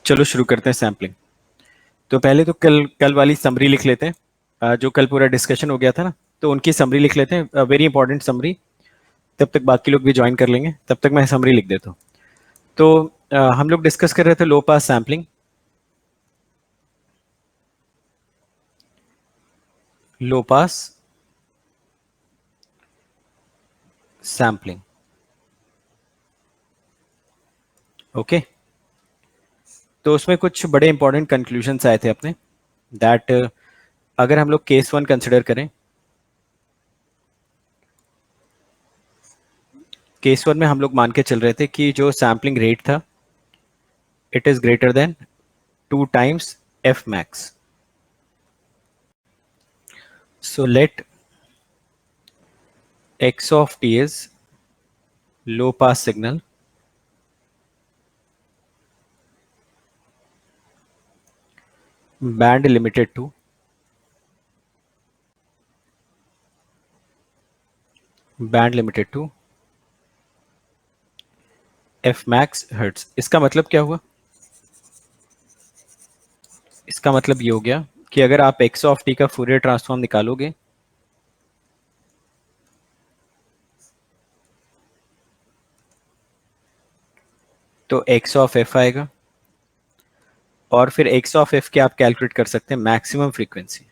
चलो शुरू करते हैं सैम्पलिंग। तो पहले तो कल कल वाली समरी लिख लेते हैं। जो कल पूरा डिस्कशन हो गया था ना, तो उनकी समरी लिख लेते हैं, वेरी इंपॉर्टेंट समरी। तब तक बाकी लोग भी ज्वाइन कर लेंगे, तब तक मैं समरी लिख देता हूँ। तो हम लोग डिस्कस कर रहे थे लो पास सैम्पलिंग। लो पास सैम्पलिंग, ओके। तो उसमें कुछ बड़े इंपॉर्टेंट कंक्लूजन्स आए थे अपने, दैट अगर हम लोग केस वन कंसिडर करें, केस वन में हम लोग मान के चल रहे थे कि जो सैम्पलिंग रेट था, it is greater than 2 times F max. So let x of t is low pass signal band limited to f max hertz। इसका मतलब क्या हुआ? इसका मतलब ये हो गया कि अगर आप x of t का फूरियर ट्रांसफॉर्म निकालोगे, तो x of f आएगा, और फिर x of f के आप कैलकुलेट कर सकते हैं मैक्सिमम फ्रीक्वेंसी।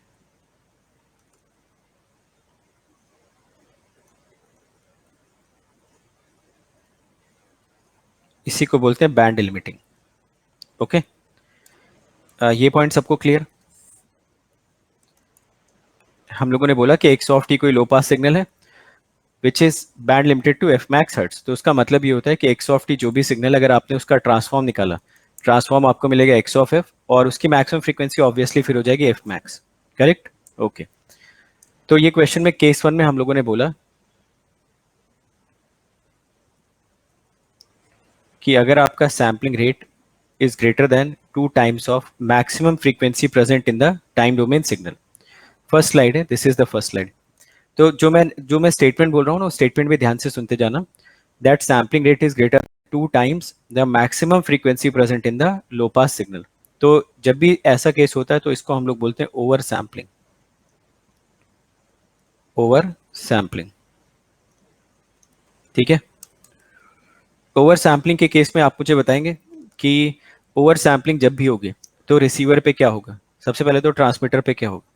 इसी को बोलते हैं बैंड लिमिटिंग, ओके। ये पॉइंट सबको क्लियर? हम लोगों ने बोला कि x of t कोई लो पास सिग्नल है which is band limited to F max hertz. तो उसका मतलब ये होता है कि x ऑफ टी जो भी सिग्नल, अगर आपने उसका ट्रांसफॉर्म निकाला, ट्रांसफॉर्म आपको मिलेगा x ऑफ f, और उसकी मैक्सिमम फ्रीक्वेंसी ऑब्वियसली फिर हो जाएगी एफ मैक्स, करेक्ट? ओके। तो ये क्वेश्चन में केस वन में हम लोगों ने बोला कि अगर आपका sampling rate is greater than 2 times of maximum frequency present in the time domain signal. First slide है, this is the first slide. तो जो मैं स्टेटमेंट बोल रहा हूँ ना, स्टेटमेंट भी ध्यान से सुनते जाना। That sampling rate is greater 2 times the maximum frequency present in the low pass signal. तो जब भी ऐसा केस होता है तो इसको हम लोग बोलते हैं ओवर सैम्पलिंग। ओवर सैम्पलिंग, ठीक है। ओवर सैम्पलिंग के केस में आप मुझे बताएंगे कि ओवर सैम्पलिंग जब भी होगी तो रिसीवर पे क्या होगा? सबसे पहले तो ट्रांसमीटर पे क्या होगा?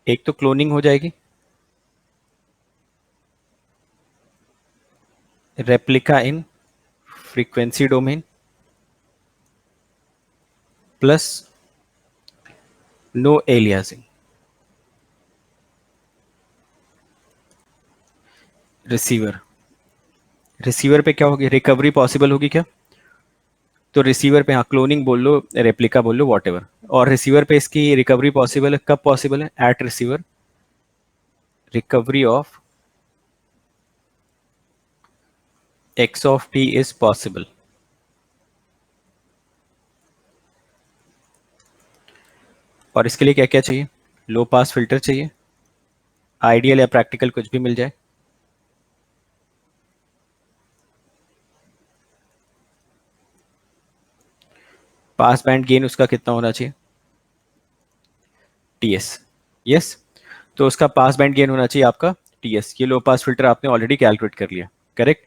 एक तो क्लोनिंग हो जाएगी, replica in frequency domain, plus no aliasing. Receiver receiver पे क्या होगी? रिकवरी पॉसिबल होगी क्या? तो रिसीवर पे हाँ, क्लोनिंग बोल लो, रेप्लिका बोल लो, वॉट एवर। और रिसीवर पे इसकी रिकवरी पॉसिबल है, कब पॉसिबल है? At receiver, recovery of X of T is possible. और इसके लिए क्या क्या चाहिए? लो पास फिल्टर चाहिए, आइडियल या प्रैक्टिकल कुछ भी मिल जाए। पास बैंड गेन उसका कितना होना चाहिए? TS, yes. तो उसका पास बैंड गेन होना चाहिए आपका टीएस। ये लो पास फिल्टर आपने ऑलरेडी कैलकुलेट कर लिया, करेक्ट।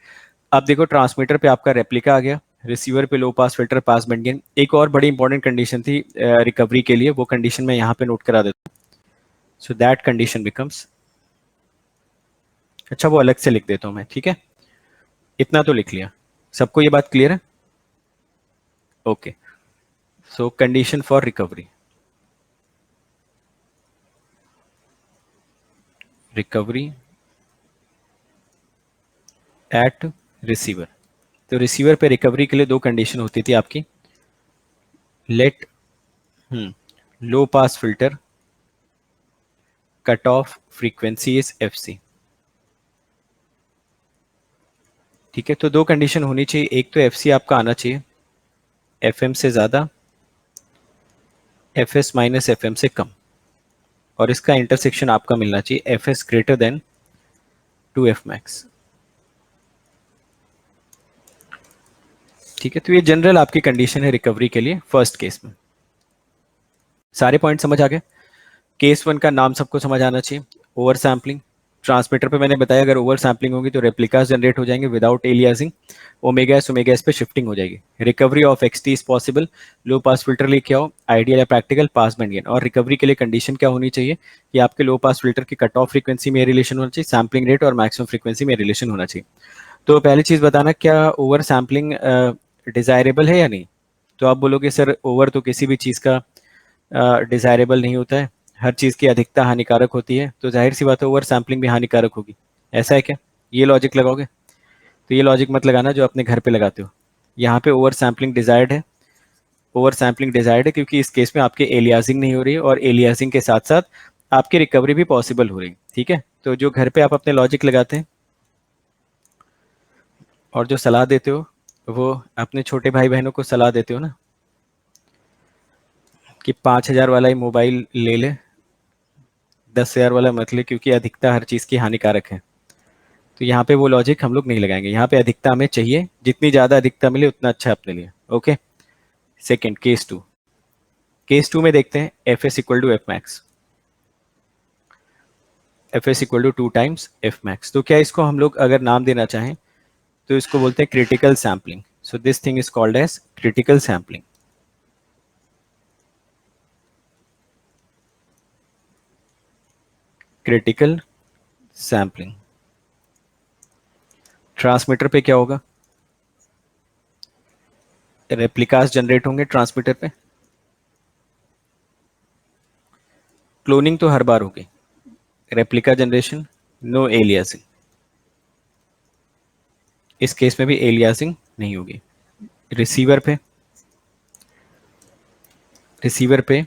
अब देखो, ट्रांसमीटर पे आपका रेप्लिका आ गया, रिसीवर पे low pass filter, pass band gain. एक और बड़ी इंपॉर्टेंट कंडीशन थी रिकवरी के लिए, वो कंडीशन मैं यहाँ पे नोट करा देता हूँ। सो दैट कंडीशन बिकम्स, अच्छा वो अलग से लिख देता हूँ मैं, ठीक है। इतना तो लिख लिया, सबको ये बात क्लियर है? Okay. So condition for recovery, recovery at receiver. तो रिसीवर पे रिकवरी के लिए दो कंडीशन होती थी आपकी। Let low pass filter cut off frequency is F C, ठीक है। तो दो कंडीशन होनी चाहिए, एक तो एफ सी आपका आना चाहिए एफ एम से ज्यादा, F S minus F M से कम, और इसका इंटरसेक्शन आपका मिलना चाहिए F S greater than 2 F max. ठीक है, तो ये जनरल आपकी कंडीशन है रिकवरी के लिए फर्स्ट केस में। सारे पॉइंट समझ आ गए। केस वन का नाम सबको समझ आना चाहिए, ओवर सैम्पलिंग। ट्रांसमीटर पे मैंने बताया अगर ओवर सैम्पलिंग होगी तो रेप्लिकास जनरेट हो जाएंगे विदाउट एलियासिंग, ओमेगा एस पे शिफ्टिंग हो जाएगी। Recovery of x T is possible, low pass filter लेके आओ, आइडियल या प्रैक्टिकल, पास बैंड गेन। और रिकवरी के लिए कंडीशन क्या होनी चाहिए कि आपके लो पास फिल्टर की कट ऑफ फ्रीक्वेंसी में रिलेशन होना चाहिए, सैम्पलिंग रेट और मैक्सिमम फ्रीक्वेंसी में रिलेशन होना चाहिए। तो पहली चीज बताना, क्या ओवर सैम्पलिंग डिजायरेबल है या नहीं। तो आप बोलोगे सर ओवर तो किसी भी चीज का डिजायरेबल नहीं होता है, हर चीज़ की अधिकता हानिकारक होती है, तो जाहिर सी बात है ओवर सैम्पलिंग भी हानिकारक होगी। ऐसा है क्या, ये लॉजिक लगाओगे। तो ये लॉजिक मत लगाना जो अपने घर पे लगाते हो। यहाँ पे ओवर सैम्पलिंग डिजायर्ड है, ओवर सैम्पलिंग डिजायर्ड है क्योंकि इस केस में आपके एलियासिंग नहीं हो रही है और एलियासिंग के साथ साथ आपकी रिकवरी भी पॉसिबल हो रही है। ठीक है, तो जो घर पे आप अपने लॉजिक लगाते हैं और जो सलाह देते हो वो अपने छोटे भाई बहनों को सलाह देते हो ना कि 5,000 वाला ही मोबाइल ले ले, 10,000 वाला मत ले क्योंकि अधिकता हर चीज़ की हानिकारक है। तो यहाँ पे वो लॉजिक हम लोग नहीं लगाएंगे, यहाँ पे अधिकता हमें चाहिए, जितनी ज़्यादा अधिकता मिले उतना अच्छा अपने लिए। Okay, second case two. Case two में देखते हैं F S equal to F max, F S equal to 2 times F max. तो क्या इसको हम लोग अगर नाम देना चाहें तो इसको बोलते हैं critical sampling. So this thing is called as critical sampling. Critical sampling. Transmitter पे क्या होगा, रेप्लिकास जनरेट होंगे ट्रांसमीटर पे, क्लोनिंग तो हर बार होगी, रेप्लिका जनरेशन, नो एलियासिंग। इस केस में भी एलियासिंग नहीं होगी। रिसीवर पे, रिसीवर पे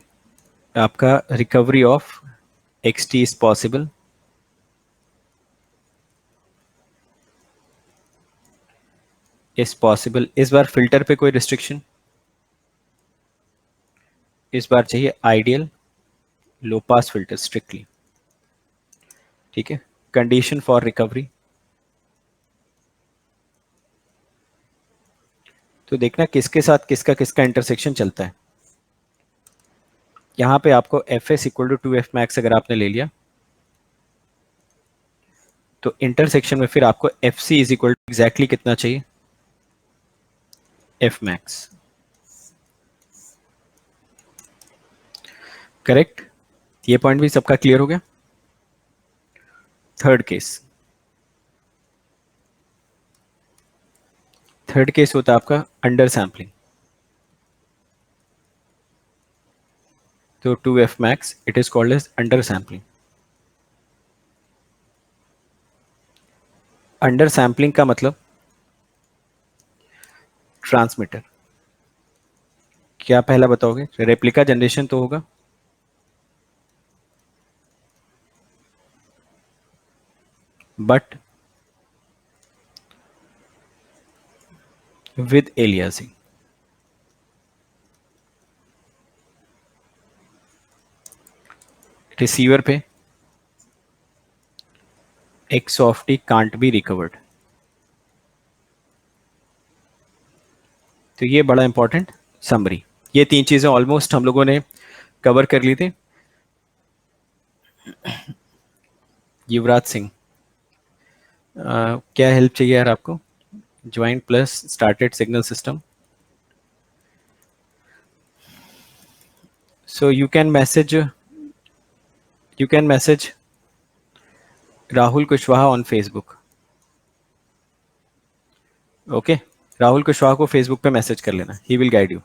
आपका recovery of x T is possible, is possible. इस बार फिल्टर पे कोई रिस्ट्रिक्शन, इस बार चाहिए ideal low pass filter strictly. ठीक है, कंडीशन फॉर रिकवरी। तो देखना किसके साथ किसका किसका इंटरसेक्शन चलता है। यहां पे आपको F S equal to 2 F max अगर आपने ले लिया तो इंटरसेक्शन में फिर आपको F C is equal to exactly कितना चाहिए, एफ मैक्स। करेक्ट, ये पॉइंट भी सबका क्लियर हो गया। थर्ड केस, थर्ड केस होता है आपका अंडर सैम्पलिंग। तो 2 F max it is called as under sampling. Under sampling का मतलब ट्रांसमीटर। क्या पहला बताओगे, रेप्लिका जनरेशन तो होगा, बट विद एलियासिंग। रिसीवर पे x of T can't be recovered. तो ये बड़ा इंपॉर्टेंट समरी। ये तीन चीजें ऑलमोस्ट हम लोगों ने कवर कर ली थी। युवराज सिंह, क्या हेल्प चाहिए यार आपको, join plus started signal system. So you can message, you can message Rahul Kushwaha on Facebook. Okay, Rahul Kushwaha को फेसबुक पे मैसेज कर लेना, he will guide you.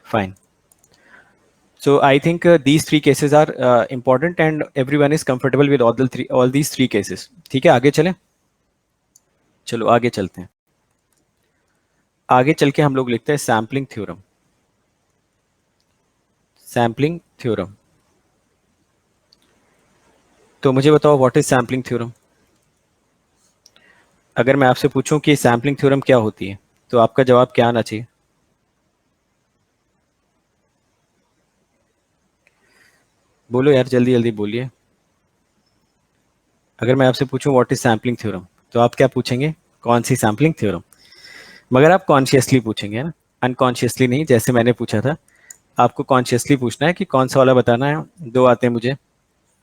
Fine. So I think these three cases are important and everyone is comfortable with all these three cases. ठीक है, आगे चलें। चलो आगे चलते हैं। आगे चल के हम लोग लिखते हैं सैम्पलिंग थ्योरम। Sampling theorem. तो मुझे बताओ व्हाट इज सैम्पलिंग थ्योरम। अगर मैं आपसे पूछूं कि सैम्पलिंग थ्योरम क्या होती है तो आपका जवाब क्या आना चाहिए। बोलो यार, जल्दी जल्दी बोलिए। अगर मैं आपसे पूछूं व्हाट इज सैम्पलिंग थ्योरम तो आप क्या पूछेंगे, कौन सी सैम्पलिंग थ्योरम। मगर आप कॉन्शियसली पूछेंगे ना, अनकॉन्शियसली नहीं, जैसे मैंने पूछा था। आपको कॉन्शियसली पूछना है कि कौन सा वाला बताना है। दो आते हैं मुझे,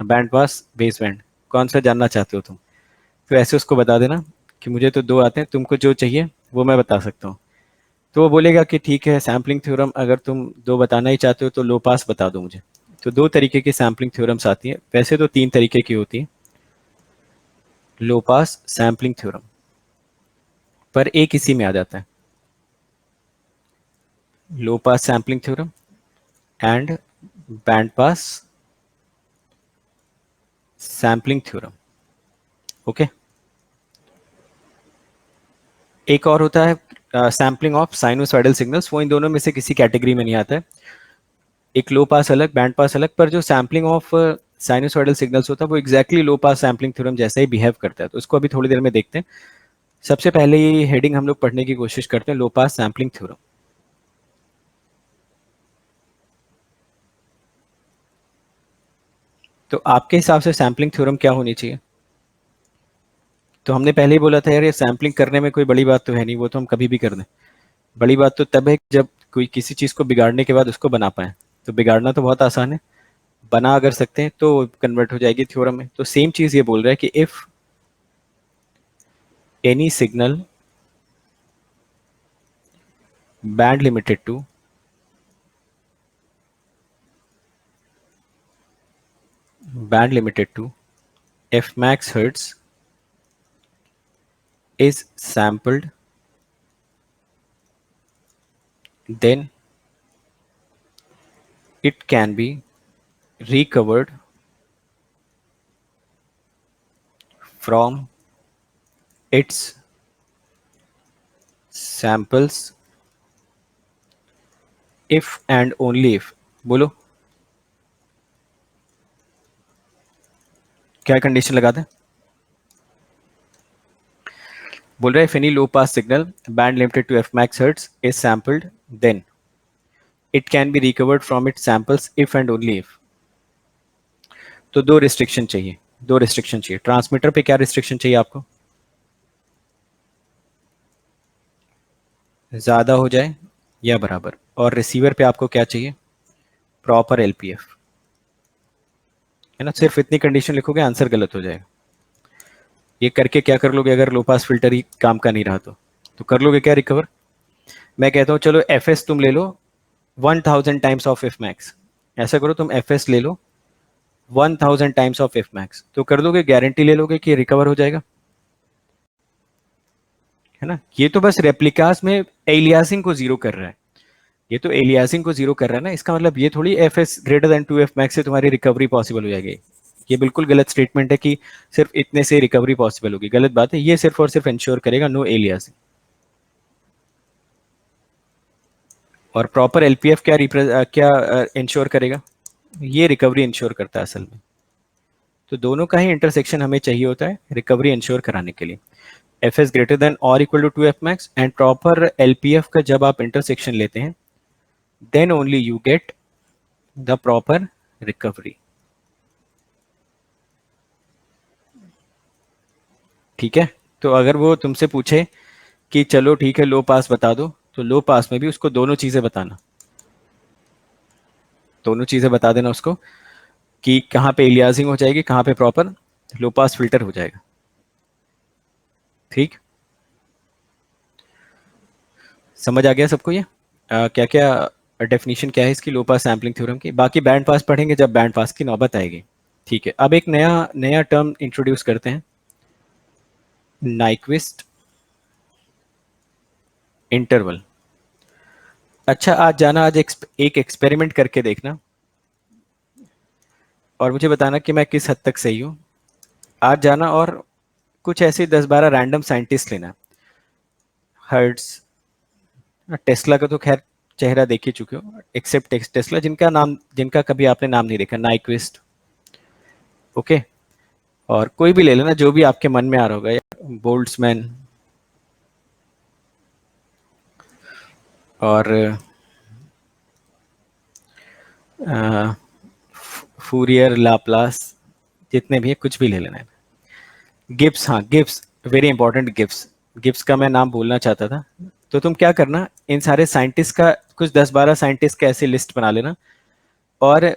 बैंड पास, बेस बैंड, कौन सा जानना चाहते हो तुम। तो ऐसे उसको बता देना कि मुझे तो दो आते हैं, तुमको जो चाहिए वो मैं बता सकता हूँ। तो वो बोलेगा कि ठीक है, सैम्पलिंग थ्योरम अगर तुम दो बताना ही चाहते हो तो लो पास बता दो मुझे। तो दो तरीके की सैम्पलिंग थ्योरम्स आती है, वैसे तो तीन तरीके की होती है लो पास सैम्पलिंग थ्योरम, पर एक इसी में आ जाता है, low pass sampling theorem and band pass sampling theorem. Okay. एक और होता है सैम्पलिंग ऑफ साइनोसॉइडल सिग्नल्स, वो इन दोनों में से किसी कैटेगरी में नहीं आता है। एक लो पास अलग, बैंड पास अलग, पर जो सैम्पलिंग ऑफ साइनोसॉइडल सिग्नल्स होता है वो एग्जैक्टली लो पास सैम्पलिंग थ्योरम जैसा ही बिहेव करता है। तो इसको अभी थोड़ी देर में देखते हैं। सबसे पहले ये हेडिंग हम लोग पढ़ने की कोशिश करते हैं, लो पास सैम्पलिंग थ्योरम। तो आपके हिसाब से सैम्पलिंग थ्योरम क्या होनी चाहिए? तो हमने पहले ही बोला था यार, ये सैम्पलिंग करने में कोई बड़ी बात तो है नहीं, वो तो हम कभी भी कर दें। बड़ी बात तो तब है जब कोई किसी चीज को बिगाड़ने के बाद उसको बना पाए। तो बिगाड़ना तो बहुत आसान है, बना अगर सकते हैं तो कन्वर्ट हो जाएगी थ्योरम में। तो सेम चीज ये बोल रहा है कि if any signal band limited to band limited to f max hertz is sampled, then it can be recovered from its samples if and only if। बोलो क्या कंडीशन लगा दें? बोल रहा है if any low pass signal band limited to f max hertz is sampled, then it can be recovered from its samples if and only if। तो दो restriction चाहिए, दो रिस्ट्रिक्शन चाहिए। ट्रांसमीटर पे क्या रिस्ट्रिक्शन चाहिए आपको? ज्यादा हो जाए या बराबर। और रिसीवर पे आपको क्या चाहिए? Proper LPF. है ना, सिर्फ इतनी कंडीशन लिखोगे आंसर गलत हो जाएगा। ये करके क्या कर लोगे अगर लो पास फिल्टर ही काम का नहीं रहा तो कर लोगे क्या रिकवर? मैं कहता हूँ चलो एफ एस तुम ले लो 1000 टाइम्स ऑफ एफ मैक्स। ऐसा करो, तुम एफ एस ले लो 1000 टाइम्स ऑफ एफ मैक्स, तो कर दोगे, गारंटी ले लोगे कि रिकवर हो जाएगा। है ना, ये तो बस रेप्लिकास में एलियासिंग को जीरो कर रहा है। ये तो एलियासिंग को जीरो कर रहा है ना, इसका मतलब ये थोड़ी F S greater than 2 F max से तुम्हारी रिकवरी पॉसिबल हो जाएगी। ये बिल्कुल गलत स्टेटमेंट है कि सिर्फ इतने से रिकवरी पॉसिबल होगी, गलत बात है। ये सिर्फ और सिर्फ इंश्योर करेगा नो एलियासिंग। और प्रॉपर एलपीएफ क्या इंश्योर करेगा? ये रिकवरी इंश्योर करता है असल में। तो दोनों का ही इंटरसेक्शन हमें चाहिए होता है रिकवरी इंश्योर कराने के लिए। एफ एस ग्रेटर देन और equal to 2 F max and proper LPF का जब आप इंटरसेक्शन लेते हैं then only you get the proper recovery. ठीक है। तो अगर वो तुमसे पूछे कि चलो ठीक है लो पास बता दो, तो लो पास में भी उसको दोनों चीजें बताना, दोनों चीजें बता देना उसको कि कहाँ पे एलियासिंग हो जाएगी, कहाँ पे प्रॉपर लो पास फिल्टर हो जाएगा। ठीक, समझ आ गया सबको ये? क्या क्या डेफिनेशन क्या है इसकी लो पास सैम्पलिंग थ्योरम की? बाकी बैंड पास पढ़ेंगे जब बैंड पास की नौबत आएगी। ठीक है, अब एक नया नया टर्म इंट्रोड्यूस करते हैं, नाइक्विस्ट इंटरवल। अच्छा, आज जाना, आज एक एक्सपेरिमेंट करके देखना और मुझे बताना कि मैं किस हद तक सही हूँ। आज जाना और कुछ ऐसे 10-12 रैंडम साइंटिस्ट लेना। हर्ट्स, टेस्ला का तो खैर चेहरा देख ही चुके हो, एक्सेप्ट टेस्ला, जिनका नाम, जिनका कभी आपने नाम नहीं देखा, नाइक्विस्ट। ओके। और कोई भी ले लेना जो भी आपके मन में आ रहा होगा, या बोल्ट्समैन और फूरियर, लाप्लास, जितने भी है कुछ भी ले लेना है। गिब्स, हाँ Gibbs, very important Gibbs. Gibbs का मैं नाम बोलना चाहता था, तो तुम क्या करना, इन सारे साइंटिस्ट का कुछ 10-12 साइंटिस्ट का ऐसे लिस्ट बना लेना, और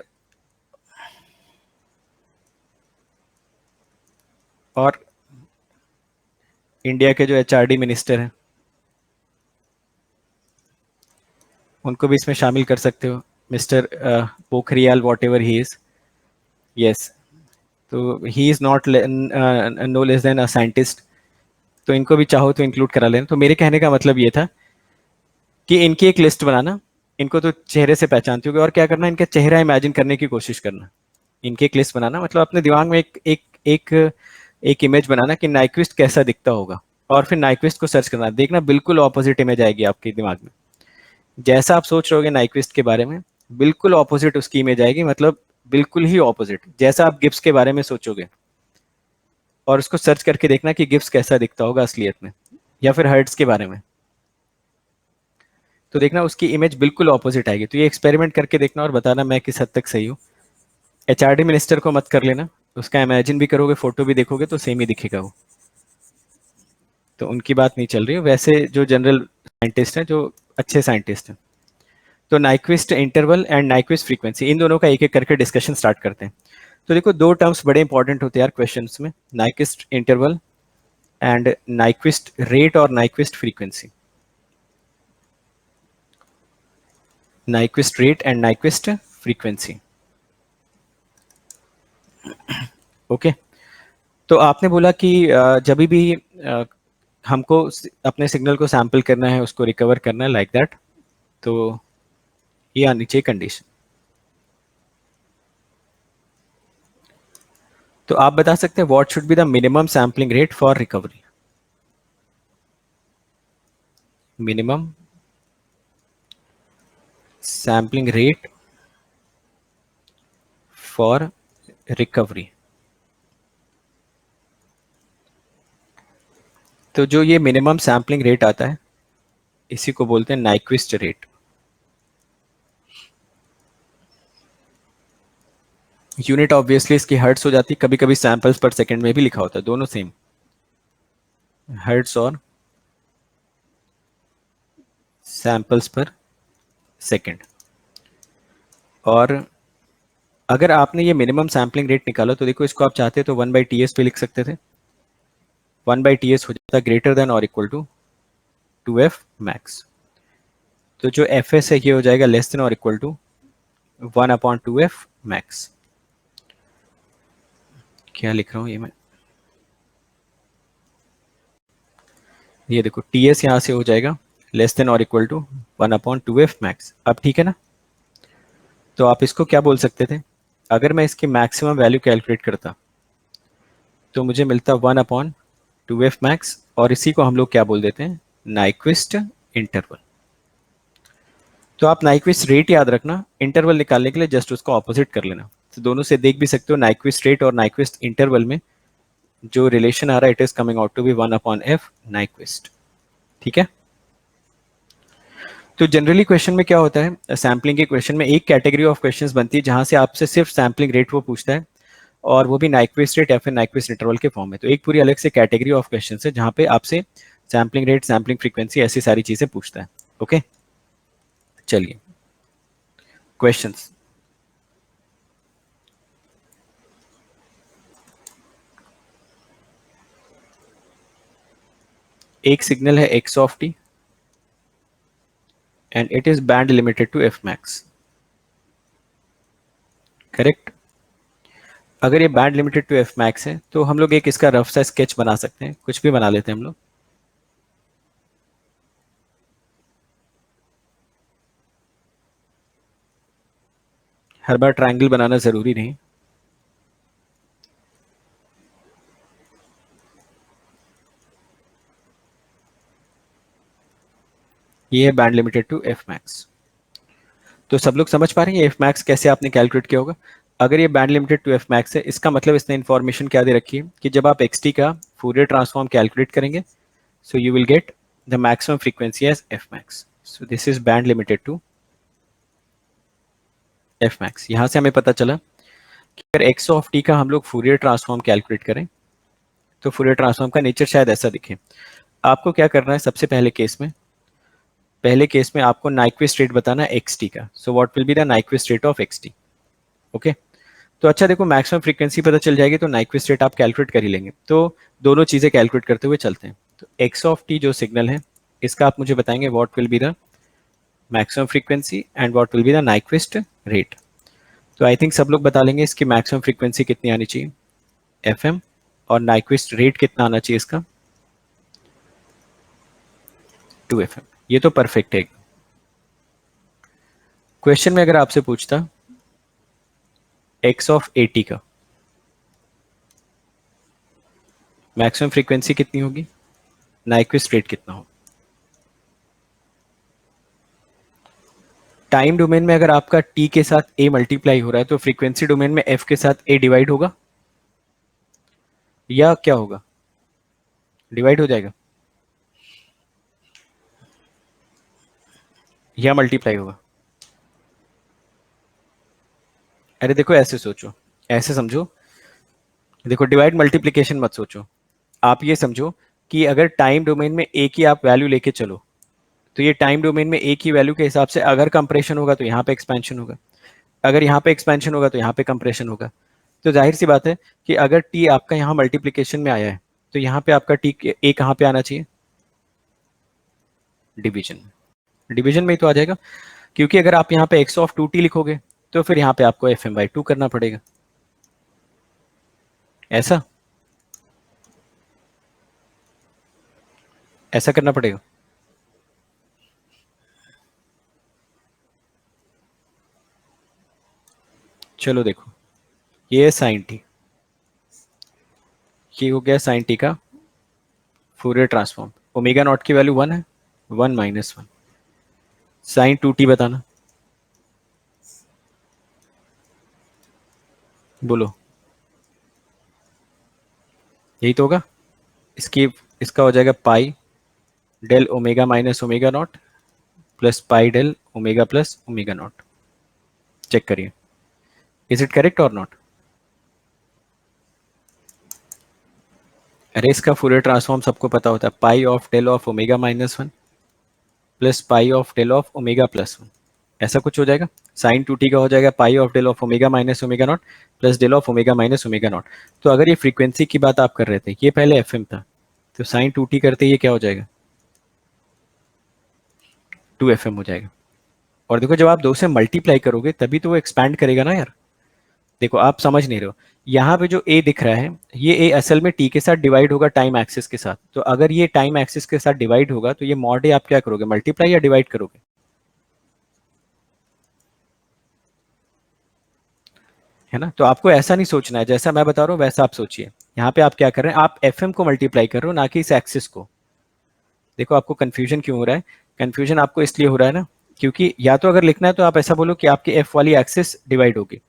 और इंडिया के जो एचआरडी मिनिस्टर हैं उनको भी इसमें शामिल कर सकते हो, mister Pokhriyal whatever he is. Yes, तो he is not no less than a scientist, तो इनको भी चाहो तो इंक्लूड करा लेना। तो मेरे कहने का मतलब ये था कि इनकी एक लिस्ट बनाना, इनको तो चेहरे से पहचानते होगे, और क्या करना, इनका चेहरा इमेजिन करने की कोशिश करना। इनकी एक लिस्ट बनाना, मतलब अपने दिमाग में एक एक इमेज बनाना कि नाइक्विस्ट कैसा दिखता होगा, और फिर नाइक्विस्ट को सर्च करना, देखना बिल्कुल ऑपोजिट इमेज आएगी आपके दिमाग में। जैसा आप सोच रहे होगे नाइक्विस्ट के बारे में, बिल्कुल ऑपोजिट उसकी इमेज आएगी, मतलब बिल्कुल ही ऑपोजिट जैसा आप गिब्स के बारे में सोचोगे। और उसको सर्च करके देखना कि गिब्स कैसा दिखता होगा असलियत में, या फिर हर्ट्स के बारे में, तो देखना उसकी इमेज बिल्कुल ऑपोजिट आएगी। तो ये एक्सपेरिमेंट करके देखना और बताना मैं किस हद तक सही हूँ। एचआरडी मिनिस्टर को मत कर लेना, उसका इमेजिन भी करोगे फोटो भी देखोगे तो सेम ही दिखेगा वो, तो उनकी बात नहीं चल रही है। वैसे जो जनरल साइंटिस्ट हैं, जो अच्छे साइंटिस्ट हैं, तो Nyquist interval and Nyquist frequency, इन दोनों का एक एक करके डिस्कशन स्टार्ट करते हैं। तो देखो दो टर्म्स बड़े इंपॉर्टेंट होते हैं यार क्वेश्चंस में, Nyquist interval and Nyquist rate और Nyquist frequency. Nyquist rate and Nyquist frequency. Okay, तो आपने बोला कि जब भी हमको अपने सिग्नल को सैंपल करना है, उसको रिकवर करना है लाइक दैट, तो ये आनी चाहिए कंडीशन। तो आप बता सकते हैं what should be the minimum sampling rate for recovery. Minimum sampling rate for recovery. तो जो ये मिनिमम सैम्पलिंग रेट आता है, इसी को बोलते हैं नाइक्विस्ट रेट। यूनिट ऑब्वियसली इसकी हर्ट्स हो जाती है, कभी कभी सैंपल्स पर सेकंड में भी लिखा होता है, दोनों सेम, हर्ट्स और सैंपल्स पर सेकंड। और अगर आपने ये मिनिमम सैम्पलिंग रेट निकाला, तो देखो इसको आप चाहते तो 1/TS पे लिख सकते थे, 1/TS हो जाता ग्रेटर देन और इक्वल टू 2F मैक्स। तो जो FS है ये हो जाएगा लेस देन और इक्वल टू 1/2F मैक्स। क्या लिख रहा हूँ ये मैं, ये देखो TS यहाँ से हो जाएगा लेस देन और इक्वल टू 1/2F मैक्स। अब ठीक है ना, तो आप इसको क्या बोल सकते थे, अगर मैं इसकी मैक्सिमम वैल्यू कैलकुलेट करता तो मुझे मिलता 1/2F मैक्स, और इसी को हम लोग क्या बोल देते हैं, नाइक्विस्ट इंटरवल। तो आप नाइक्विस्ट रेट याद रखना, इंटरवल निकालने के लिए जस्ट उसको ऑपोजिट कर लेना। तो दोनों से देख भी सकते हो, नाइक्विस्ट रेट और नाइक्विस्ट इंटरवल में जो रिलेशन आ रहा है, it is coming out to be 1/F Nyquist. ठीक है। तो जनरली क्वेश्चन में क्या होता है, सैम्पलिंग के क्वेश्चन में एक कैटेगरी ऑफ क्वेश्चंस बनती है जहां से आपसे सिर्फ सैम्पलिंग रेट वो पूछता है, और वो भी नाइक्विस्ट रेट या फिर नाइक्विस्ट इंटरवल के फॉर्म में। तो एक पूरी अलग से कैटेगरी ऑफ क्वेश्चन है जहां पे आपसे सैम्पलिंग रेट, सैम्पलिंग फ्रीक्वेंसी, ऐसी सारी चीजें पूछता है। ओके, चलिए क्वेश्चंस। एक सिग्नल है x of t and it is band limited to f max, correct. अगर ये band limited to f max है तो हम लोग एक इसका रफ सा स्केच बना सकते हैं, कुछ भी बना लेते हैं हम लोग। हर बार ट्रायंगल बनाना जरूरी नहीं। ये है band limited to f max. तो सब लोग समझ पा रहे हैं एफ मैक्स कैसे आपने कैलकुलेट किया होगा। अगर ये band limited to F max है, इसका मतलब इसने इन्फॉर्मेशन क्या दे रखी है कि जब आप एक्स टी का फूरियर ट्रांसफॉर्म कैलकुलेट करेंगे, so you will get the maximum frequency as F max. So this is band limited to F max. यहाँ से हमें पता चला कि अगर एक्स ऑफ टी का हम लोग फूरियर ट्रांसफॉर्म कैलकुलेट करें तो फूरियर ट्रांसफॉर्म का नेचर शायद ऐसा दिखे। आपको क्या करना है सबसे पहले केस में, पहले केस में आपको नाइक्विस्ट रेट बताना है एक्स टी का, so what will be the Nyquist rate of x T. Okay, तो अच्छा देखो मैक्सिमम फ्रीक्वेंसी पता चल जाएगी तो नाइक्विस्ट रेट आप कैलकुलेट कर ही लेंगे, तो दोनों चीजें कैलकुलेट करते हुए चलते हैं। तो एक्स ऑफ टी जो सिग्नल है इसका आप मुझे बताएंगे what will be the maximum frequency and what will be the Nyquist rate. तो आई थिंक सब लोग बता लेंगे इसकी मैक्सिमम फ्रीक्वेंसी कितनी आनी चाहिए एफ एम, और नाइक्विस्ट रेट कितना आना चाहिए इसका 2 FM। ये तो परफेक्ट है। क्वेश्चन में अगर आपसे पूछता एक्स ऑफ 80 का मैक्सिमम फ्रीक्वेंसी कितनी होगी, नाइक्विस्ट रेट कितना हो। टाइम डोमेन में अगर आपका टी के साथ ए मल्टीप्लाई हो रहा है तो फ्रीक्वेंसी डोमेन में एफ के साथ ए डिवाइड होगा या क्या होगा, डिवाइड हो जाएगा या मल्टीप्लाई होगा। अरे देखो ऐसे सोचो, ऐसे समझो, देखो डिवाइड मल्टीप्लीकेशन मत सोचो, आप ये समझो कि अगर टाइम डोमेन में एक ही आप वैल्यू लेके चलो तो ये टाइम डोमेन में एक ही वैल्यू के हिसाब से अगर कंप्रेशन होगा तो यहाँ पे एक्सपेंशन होगा, अगर यहाँ पे एक्सपेंशन होगा तो यहाँ पे कंप्रेशन होगा। तो जाहिर सी बात है कि अगर टी आपका यहाँ मल्टीप्लीकेशन में आया है तो यहाँ पे आपका टी ए कहाँ पे आना चाहिए, डिवीजन। डिवीजन में ही तो आ जाएगा, क्योंकि अगर आप यहाँ पे एक्स ऑफ 2t लिखोगे तो फिर यहाँ पे आपको एफ एम बाई 2 करना पड़ेगा, ऐसा ऐसा करना पड़ेगा। चलो देखो, ये है साइन टी, ये हो गया साइन टी का फूरियर ट्रांसफॉर्म। ओमेगा नॉट की वैल्यू 1 है, 1 - 1। साइन 2t बताना, बोलो यही तो होगा। इसकी इसका हो जाएगा pi del omega minus omega naught plus pi del omega plus omega naught. Check करिए, इज इट करेक्ट और नॉट। अरे इसका फूरियर ट्रांसफॉर्म सबको पता होता है, pi of del of omega -1 plus pi of del of omega +1, ऐसा कुछ हो जाएगा। साइन 2t का हो जाएगा pi of del of omega minus omega naught plus del of omega minus omega naught. तो अगर ये फ्रीक्वेंसी की बात आप कर रहे थे, ये पहले एफ एम था, तो साइन 2t करते ये क्या हो जाएगा 2 FM हो जाएगा। और देखो जब आप 2 से मल्टीप्लाई करोगे तभी तो वो एक्सपैंड करेगा ना यार। देखो आप समझ नहीं रहे हो, यहाँ पे जो ए दिख रहा है ये ए असल में टी के साथ डिवाइड होगा टाइम एक्सिस के साथ, तो अगर ये टाइम एक्सिस के साथ डिवाइड होगा तो ये मॉड ए आप क्या करोगे, मल्टीप्लाई या डिवाइड करोगे। है ना, तो आपको ऐसा नहीं सोचना है, जैसा मैं बता रहा हूँ वैसा आप सोचिए। यहाँ पे आप क्या कर रहे हैं, आप एफ एम को मल्टीप्लाई कर रहे हो ना कि इस एक्सिस को। देखो आपको कंफ्यूजन क्यों हो रहा है, कंफ्यूजन आपको इसलिए हो रहा है ना क्योंकि या तो अगर लिखना है तो आप ऐसा बोलो कि आपकी एफ वाली एक्सिस डिवाइड होगी,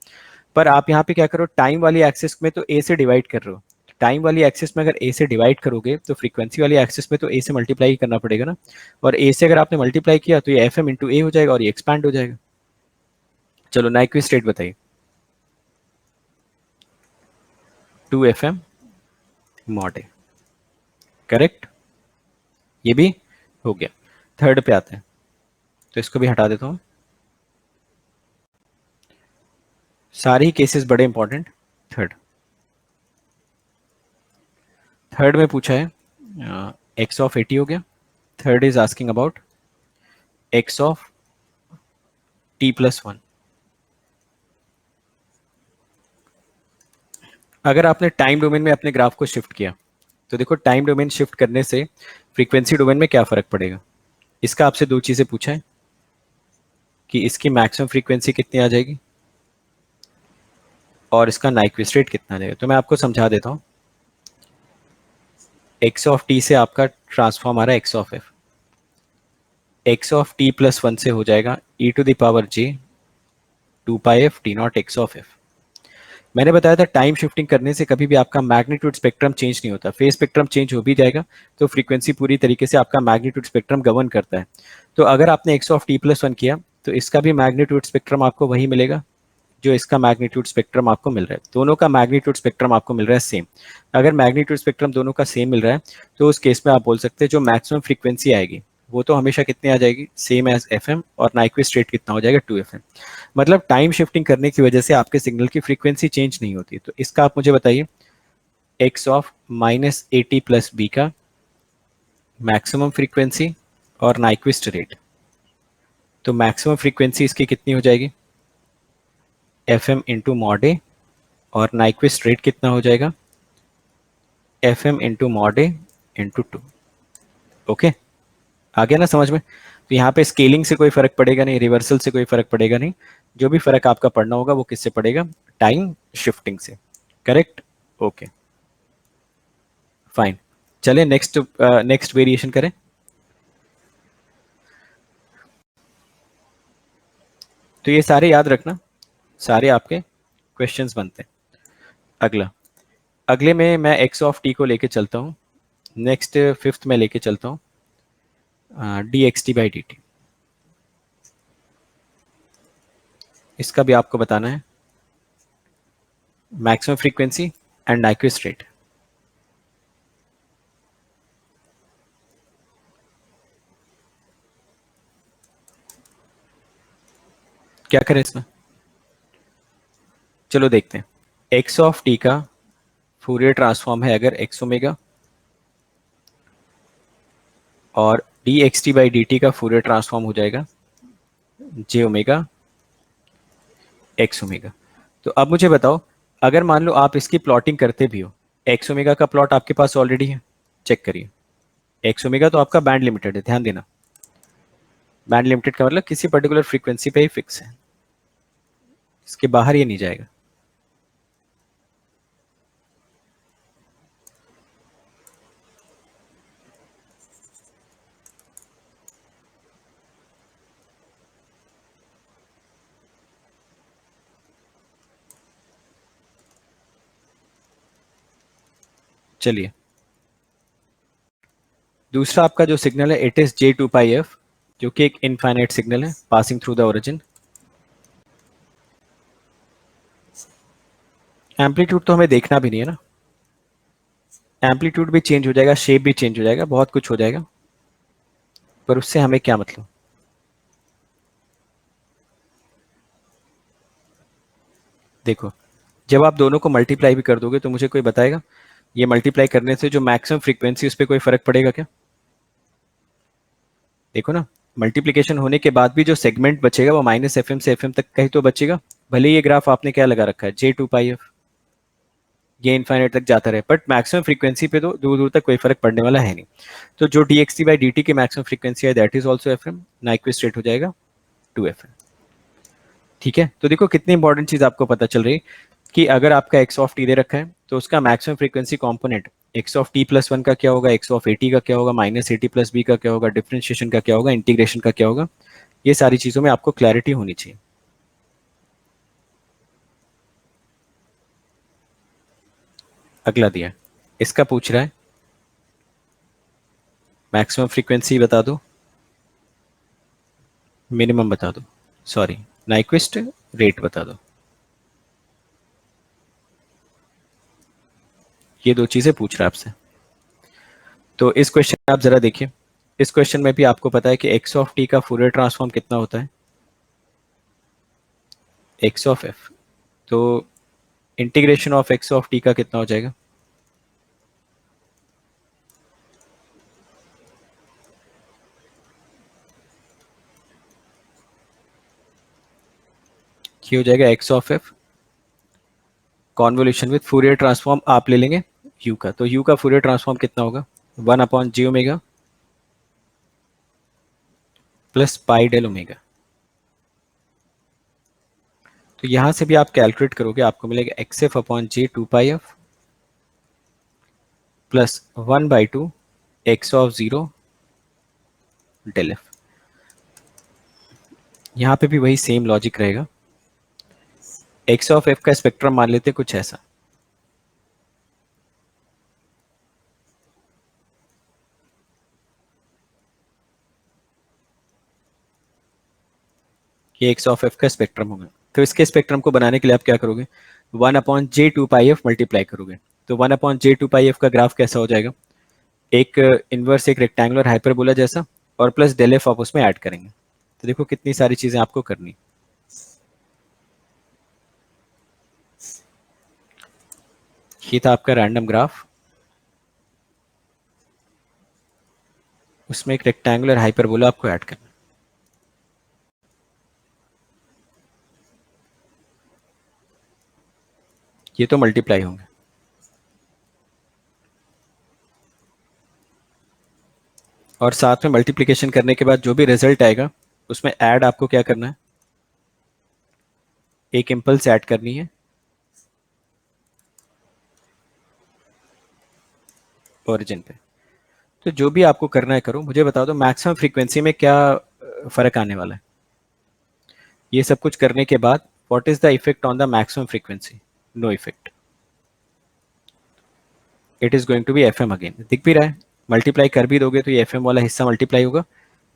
पर आप यहाँ पे क्या करो, टाइम वाली एक्सिस में तो ए से डिवाइड कर रहे हो। टाइम वाली एक्सिस में अगर ए से डिवाइड करोगे तो फ्रीक्वेंसी वाली एक्सिस में तो ए से मल्टीप्लाई करना पड़ेगा ना, और ए से अगर आपने मल्टीप्लाई किया तो ये एफ एम इंटू ए हो जाएगा और ये एक्सपैंड हो जाएगा। चलो नाइक्विस्ट रेट बताइए, 2 FM मॉड ए, करेक्ट, ये भी हो गया। थर्ड पे आते हैं, तो इसको भी हटा देता हूँ, सारे ही केसेस बड़े इंपॉर्टेंट। थर्ड थर्ड में पूछा है एक्स ऑफ 80 हो गया, third is asking about x of t+1। अगर आपने टाइम डोमेन में अपने ग्राफ को शिफ्ट किया तो देखो टाइम डोमेन शिफ्ट करने से फ्रीक्वेंसी डोमेन में क्या फर्क पड़ेगा। इसका आपसे दो चीजें पूछा है कि इसकी मैक्सिमम फ्रीक्वेंसी कितनी आ जाएगी और इसका नाइक्विस्ट रेट कितना आ जाएगा। तो मैं आपको समझा देता हूँ, एक्स ऑफ टी से आपका ट्रांसफॉर्म आ रहा है x of F, x of t+1 से हो जाएगा e⁻j 2πf t0 x of F. मैंने बताया था टाइम शिफ्टिंग करने से कभी भी आपका मैग्नीट्यूड स्पेक्ट्रम चेंज नहीं होता, फेज स्पेक्ट्रम चेंज हो भी जाएगा तो फ्रीक्वेंसी पूरी तरीके से आपका मैग्नीट्यूड स्पेक्ट्रम गवर्न करता है। तो अगर आपने एक्स ऑफ t+1 किया तो इसका भी मैग्नीट्यूड स्पेक्ट्रम आपको वही मिलेगा जो इसका मैग्नीट्यूड स्पेक्ट्रम आपको मिल रहा है, दोनों का मैग्नीट्यूड स्पेक्ट्रम आपको मिल रहा है सेम। अगर मैग्नीट्यूड स्पेक्ट्रम दोनों का सेम मिल रहा है तो उस केस में आप बोल सकते हैं जो मैक्सिमम फ्रीक्वेंसी आएगी वो तो हमेशा कितनी आ जाएगी, सेम एज एफ एम, और नाइक्विस्ट रेट कितना हो जाएगा, 2 FM। मतलब टाइम शिफ्टिंग करने की वजह से आपके सिग्नल की फ्रीक्वेंसी चेंज नहीं होती। तो इसका आप मुझे बताइए, एक्स ऑफ -80 प्लस बी का मैक्सिमम फ्रीक्वेंसी और नाइक्विस्ट रेट। तो मैक्सिमम फ्रीक्वेंसी इसकी कितनी हो जाएगी, एफ एम इंटू मॉड ए, और नाइक्विस्ट रेट कितना हो जाएगा, एफ एम इंटू मॉड ए इंटू 2। ओके, आ गया ना समझ में। तो यहाँ पे स्केलिंग से कोई फर्क पड़ेगा नहीं, रिवर्सल से कोई फर्क पड़ेगा नहीं, जो भी फर्क आपका पड़ना होगा वो किससे पड़ेगा, टाइम शिफ्टिंग से। Correct, okay fine. चले नेक्स्ट नेक्स्ट वेरिएशन करें। तो ये सारे याद रखना, सारे आपके क्वेश्चंस बनते हैं। अगला, अगले में मैं एक्स ऑफ टी को लेके चलता हूँ। नेक्स्ट फिफ्थ में लेके चलता हूँ D x T by D T. इसका भी आपको बताना है maximum frequency and Nyquist rate. क्या करें इसमें, चलो देखते हैं। एक्स ऑफ टी का फूरियर ट्रांसफॉर्म है अगर एक्स ओमेगा, और D x T by D T का फूरियर ट्रांसफॉर्म हो जाएगा जे ओमेगा एक्स ओमेगा। तो अब मुझे बताओ, अगर मान लो आप इसकी प्लॉटिंग करते भी हो, एक्स ओमेगा का प्लॉट आपके पास ऑलरेडी है, चेक करिए। एक्स ओमेगा तो आपका बैंड लिमिटेड है, ध्यान देना। बैंड लिमिटेड का मतलब किसी पर्टिकुलर फ्रीक्वेंसी पे ही फिक्स है, इसके बाहर ये नहीं जाएगा। चलिए, दूसरा आपका जो सिग्नल है इट इज J2πf, जो कि एक इनफाइनाइट सिग्नल है passing through the origin. Amplitude तो हमें देखना भी नहीं है ना, एम्पलीट्यूड भी चेंज हो जाएगा, शेप भी चेंज हो जाएगा, बहुत कुछ हो जाएगा, पर उससे हमें क्या मतलब। देखो, जब आप दोनों को मल्टीप्लाई भी कर दोगे तो मुझे कोई बताएगा ये मल्टीप्लाई करने से जो मैक्सिमम फ्रीक्वेंसी उस पर कोई फर्क पड़ेगा क्या। देखो ना, मल्टीप्लीकेशन होने के बाद भी जो सेगमेंट बचेगा वो -FM से FM तक का ही तो बचेगा। भले ये ग्राफ आपने क्या लगा रखा है, J2πf, ये इनफाइनाइट तक जाता रहे, बट मैक्सिमम फ्रीक्वेंसी पे तो दूर दूर तक कोई फर्क पड़ने वाला है नहीं। तो जो dxt बाई dt की मैक्सिमम फ्रीक्वेंसी है that is also FM, Nyquist rate हो जाएगा 2FM। ठीक है, तो देखो कितनी इंपॉर्टेंट चीज आपको पता चल रही है कि अगर आपका एक्स ऑफ टी दे रखा है तो उसका maximum frequency component x of T plus one का क्या होगा, एक्स ऑफ एटी का क्या होगा, -80 प्लस बी का क्या होगा, डिफ्रेंशिएशन का क्या होगा, इंटीग्रेशन का क्या होगा, ये सारी चीजों में आपको क्लैरिटी होनी चाहिए। अगला दिया, इसका पूछ रहा है मैक्सिमम फ्रीक्वेंसी बता दो, मिनिमम बता दो, सॉरी नाइक्विस्ट रेट बता दो। ये दो चीजें पूछ रहा है आपसे। तो इस क्वेश्चन में आप जरा देखिए, इस क्वेश्चन में भी आपको पता है कि एक्स ऑफ टी का फूरियर ट्रांसफॉर्म कितना होता है, एक्स ऑफ एफ। तो integration of X of T का कितना हो जाएगा, ये हो जाएगा x of F convolution with Fourier transform आप ले लेंगे यू का। तो यू का फूरियर ट्रांसफॉर्म कितना होगा, 1/j omega plus pi del omega. तो यहां से भी आप कैलकुलेट करोगे आपको मिलेगा X F upon J 2πf plus 1/2 X of 0 del F. यहां पे भी वही सेम लॉजिक रहेगा, एक्स ऑफ एफ का स्पेक्ट्रम मान लेते कुछ ऐसा, ये एक्स ऑफ एफ का स्पेक्ट्रम होगा। तो इसके स्पेक्ट्रम को बनाने के लिए आप क्या करोगे, 1/j2πf मल्टीप्लाई करोगे। तो 1/j2πf का ग्राफ कैसा हो जाएगा, एक इनवर्स एक रेक्टेंगुलर हाइपरबोला जैसा, और प्लस डेल एफ आप उसमें ऐड करेंगे। तो देखो कितनी सारी चीजें आपको करनी। ये था आपका रैंडम ग्राफ, उसमें एक रेक्टेंगुलर हाइपरबोला आपको ऐड करना। ये तो मल्टीप्लाई होंगे, और साथ में मल्टीप्लिकेशन करने के बाद जो भी रिजल्ट आएगा उसमें ऐड आपको क्या करना है, एक इम्पल्स ऐड करनी है ओरिजिन पे। तो जो भी आपको करना है करो, मुझे बता दो मैक्सिमम फ्रीक्वेंसी में क्या फर्क आने वाला है। ये सब कुछ करने के बाद what is the effect on the maximum frequency? No effect, it is going to be F M again. दिख भी रहा है, मल्टीप्लाई कर भी दोगे तो ये एफ एम वाला हिस्सा मल्टीप्लाई होगा,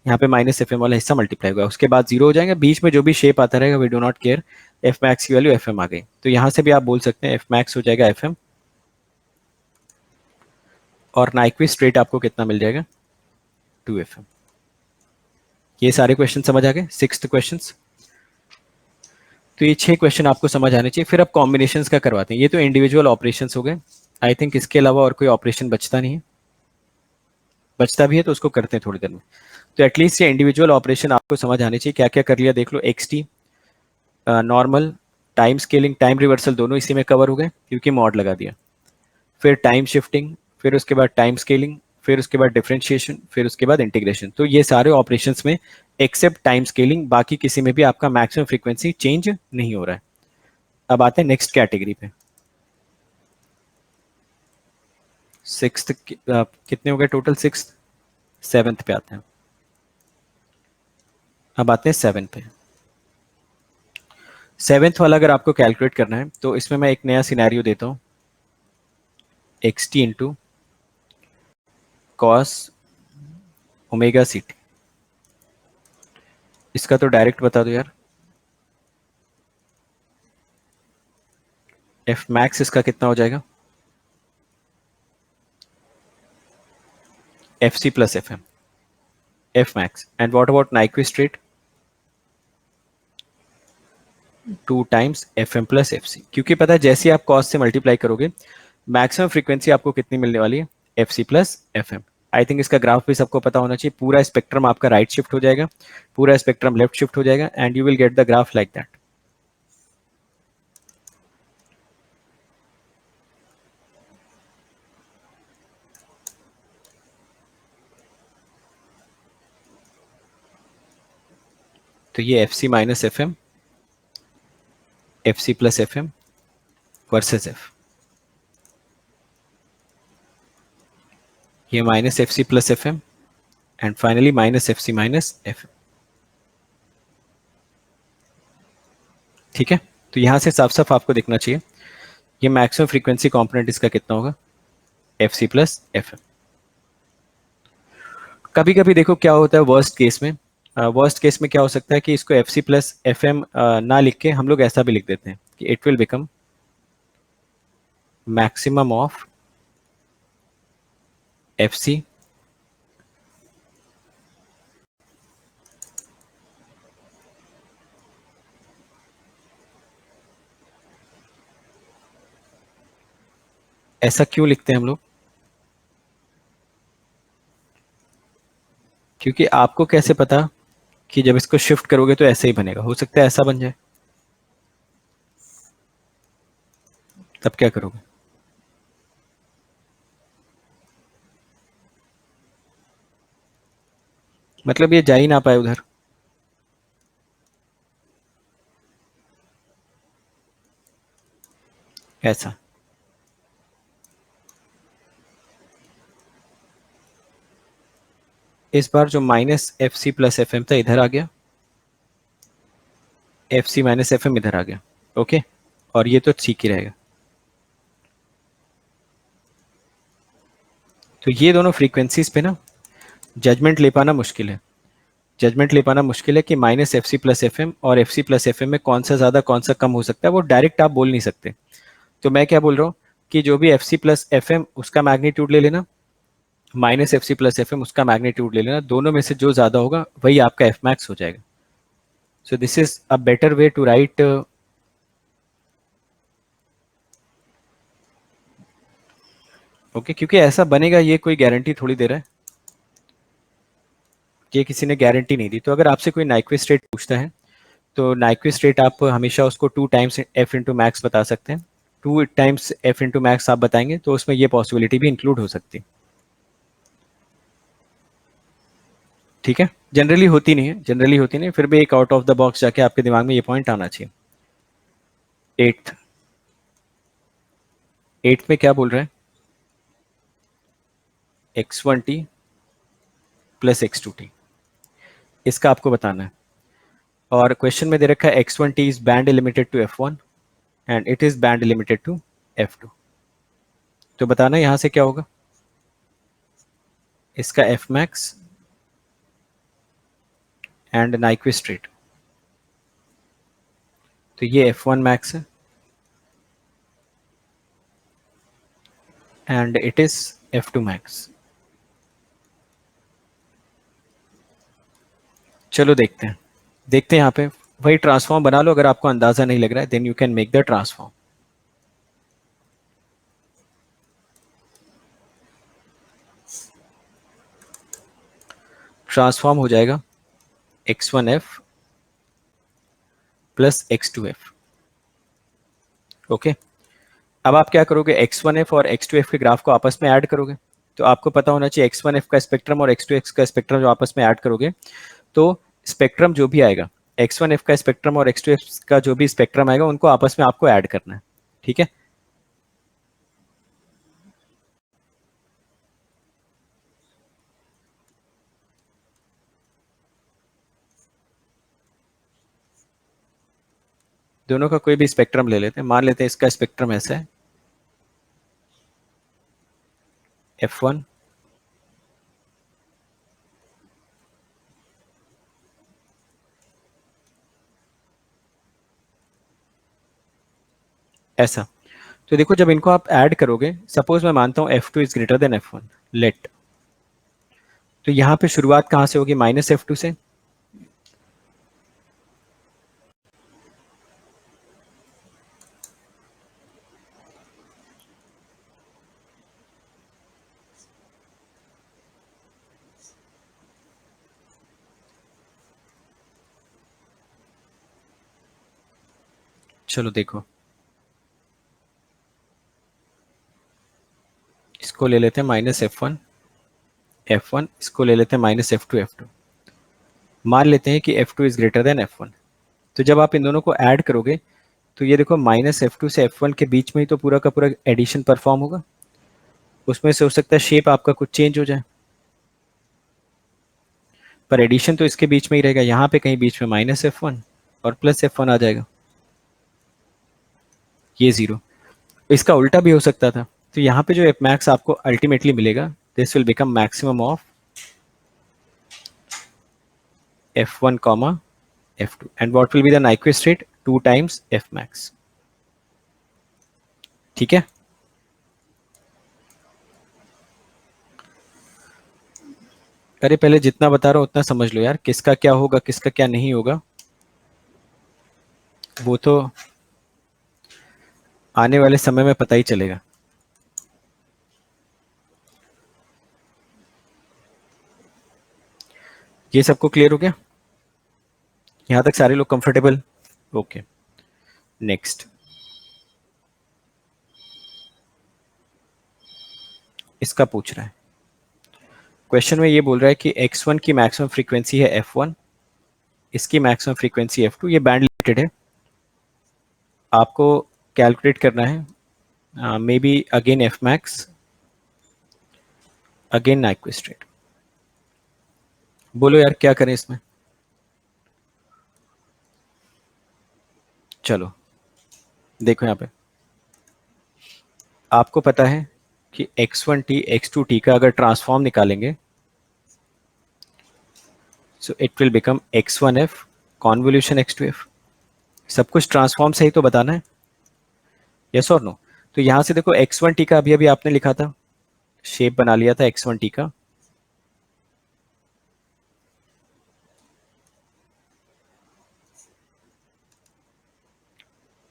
यहाँ पे माइनस एफ एम वाला हिस्सा मल्टीप्लाई होगा, उसके बाद जीरो हो जाएगा, बीच में जो भी शेप आता रहेगा we do not care. F max की वैल्यू एफ एम आ गई, तो यहाँ से भी आप बोल सकते हैं एफ मैक्स हो जाएगा एफ एम, और नाइक्विस्ट रेट आपको कितना मिल जाएगा, 2 FM। ये सारे क्वेश्चन समझ आ गए, 6th क्वेश्चन। तो ये 6 क्वेश्चन आपको समझ आने चाहिए। फिर अब कॉम्बिनेशन का करवाते हैं, ये तो इंडिविजुअल ऑपरेशन हो गए। आई थिंक इसके अलावा और कोई ऑपरेशन बचता नहीं है, बचता भी है तो उसको करते हैं थोड़ी देर में। तो एटलीस्ट ये इंडिविजुअल ऑपरेशन आपको समझ आने चाहिए। क्या क्या कर लिया देख लो, x t, normal, time scaling, time reversal दोनों इसी में कवर हो गए क्योंकि मॉड लगा दिया। फिर टाइम शिफ्टिंग, फिर उसके बाद टाइम स्केलिंग, फिर उसके बाद डिफरेंशिएशन, फिर उसके बाद इंटीग्रेशन। तो ये सारे ऑपरेशंस में एक्सेप्ट टाइम स्केलिंग बाकी किसी में भी आपका मैक्सिमम फ्रीक्वेंसी चेंज नहीं हो रहा है। अब आते हैं नेक्स्ट कैटेगरी पे। सिक्स्थ कितने हो गए टोटल? सिक्स्थ, सेवेंथ पे आते हैं। अब आते हैं सेवेंथ पे। सेवेंथ वाला अगर आपको कैलकुलेट करना है तो इसमें मैं एक नया सिनेरियो देता हूं, X T into cos omega C T. इसका तो डायरेक्ट बता दो यार, एफ मैक्स इसका कितना हो जाएगा, F C plus F M, F max. And what about Nyquist rate? 2 times F M plus F C, क्योंकि पता है जैसे आप कॉस से मल्टीप्लाई करोगे मैक्सिमम फ्रीक्वेंसी आपको कितनी मिलने वाली है, F C plus F M. I think इसका ग्राफ भी सबको पता होना चाहिए। पूरा स्पेक्ट्रम आपका राइट शिफ्ट हो जाएगा, पूरा स्पेक्ट्रम लेफ्ट शिफ्ट हो जाएगा, and you will get the graph like that. तो ये एफ सी माइनस एफ एम, एफ सी plus F m versus f, ये minus F C plus F m, and finally minus F C minus F m. ठीक है, तो यहां से साफ साफ आपको देखना चाहिए ये मैक्सिमम फ्रीक्वेंसी कंपोनेंट इसका कितना होगा, एफ सी प्लस एफ एम। कभी कभी देखो क्या होता है वर्स्ट केस में, वर्स्ट केस में क्या हो सकता है कि इसको एफ सी प्लस एफ एम ना लिख के हम लोग ऐसा भी लिख देते हैं कि it will become maximum of F C ऐसा क्यों लिखते हैं हम लोग? क्योंकि आपको कैसे पता कि जब इसको शिफ्ट करोगे तो ऐसे ही बनेगा, हो सकता है ऐसा बन जाए, तब क्या करोगे? मतलब ये जा ही ना पाए उधर। ऐसा इस बार जो minus F C plus F M था इधर आ गया, एफ सी माइनस एफ एम इधर आ गया। ओके, और ये तो ठीक ही रहेगा। तो ये दोनों फ्रीक्वेंसीज पे ना जजमेंट ले पाना मुश्किल है। जजमेंट ले पाना मुश्किल है कि minus F C plus F m और एफ सी प्लस एफ एम में कौन सा ज़्यादा कौन सा कम हो सकता है, वो डायरेक्ट आप बोल नहीं सकते। तो मैं क्या बोल रहा हूँ कि जो भी एफ सी प्लस एफ एम उसका मैग्नीट्यूड ले लेना, minus F C plus F M, उसका मैग्नीट्यूड ले लेना, दोनों में से जो ज़्यादा होगा वही आपका एफ मैक्स हो जाएगा. So this is a better way to write. Okay, क्योंकि ऐसा बनेगा ये कोई गारंटी थोड़ी दे रहा है, ये किसी ने गारंटी नहीं दी. तो अगर आपसे कोई नाइक्विस्ट रेट पूछता है तो नाइक्विस्ट रेट आप हमेशा उसको 2 टाइम्स एफ इंटू मैक्स बता सकते हैं. 2 टाइम्स एफ इंटू मैक्स आप बताएंगे तो उसमें ये पॉसिबिलिटी भी इंक्लूड हो सकती है. ठीक है, जनरली होती नहीं है, जनरली होती नहीं, फिर भी एक आउट ऑफ द बॉक्स जाके आपके दिमाग में ये पॉइंट आना चाहिए. एट्थ, एट्थ में क्या बोल रहे हैं? x1t प्लस x2t, इसका आपको बताना है. और क्वेश्चन में दे रखा है x1t is band limited to f1 and it is band limited to f2. तो बताना यहां से क्या होगा? इसका f max and Nyquist rate. तो ये f1 मैक्स है and it is f2 max. चलो देखते हैं, देखते हैं यहाँ पे. वही ट्रांसफॉर्म बना लो, अगर आपको अंदाजा नहीं लग रहा है then you can make the transform. Transform हो जाएगा x1f प्लस x2f. ओके, अब आप क्या करोगे? x1f और x2f के ग्राफ को आपस में ऐड करोगे. तो आपको पता होना चाहिए x1f का स्पेक्ट्रम और x2f का स्पेक्ट्रम जो आपस में ऐड करोगे तो स्पेक्ट्रम जो भी आएगा, x1f का स्पेक्ट्रम और x2f का जो भी स्पेक्ट्रम आएगा उनको आपस में आपको ऐड करना है. ठीक है, दोनों का कोई भी स्पेक्ट्रम ले लेते हैं. मान लेते हैं इसका स्पेक्ट्रम ऐसा है f1 ऐसा. तो देखो जब इनको आप ऐड करोगे, सपोज मैं मानता हूं f2 is greater then f1, late. तो यहां पे शुरुआत कहां से होगी? माइनस f2 से. चलो देखो, इसको ले लेते हैं माइनस f1, इसको ले लेते हैं माइनस f2. मान लेते हैं कि f2 is greater then f1. तो जब आप इन दोनों को ऐड करोगे तो ये देखो माइनस f2 से f1 के बीच में ही तो पूरा का पूरा एडिशन परफॉर्म होगा. उसमें से हो सकता है शेप आपका कुछ चेंज हो जाए, पर एडिशन तो इसके बीच में ही रहेगा. यहाँ पे कहीं बीच में माइनस f1 और प्लस f1 आ जाएगा, ये जीरो. इसका उल्टा भी हो सकता था. तो यहाँ पे जो एफ मैक्स आपको अल्टीमेटली मिलेगा, this will become maximum of f1 comma f2 and what will be the Nyquist rate? 2 times f max. ठीक है, अरे पहले जितना बता रहा हूँ उतना समझ लो यार, किसका क्या होगा किसका क्या नहीं होगा वो तो आने वाले समय में पता ही चलेगा. ये सबको क्लियर हो गया? यहां तक सारे लोग कंफर्टेबल? Okay, next. इसका पूछ रहा है, क्वेश्चन में ये बोल रहा है कि x1 की मैक्सिमम फ्रीक्वेंसी है f1, इसकी मैक्सिमम फ्रीक्वेंसी f2. ये बैंड लिमिटेड है, आपको कैलकुलेट करना है may be again F max again Nyquist rate. बोलो यार क्या करें इसमें? चलो देखो यहाँ पे, आपको पता है कि x1t x2t का अगर ट्रांसफॉर्म निकालेंगे so it will become x1f convolution x2f. सब कुछ ट्रांसफॉर्म से ही तो बताना है, यस और नो. तो यहां से देखो x1t का अभी अभी आपने लिखा था, शेप बना लिया था x1t का,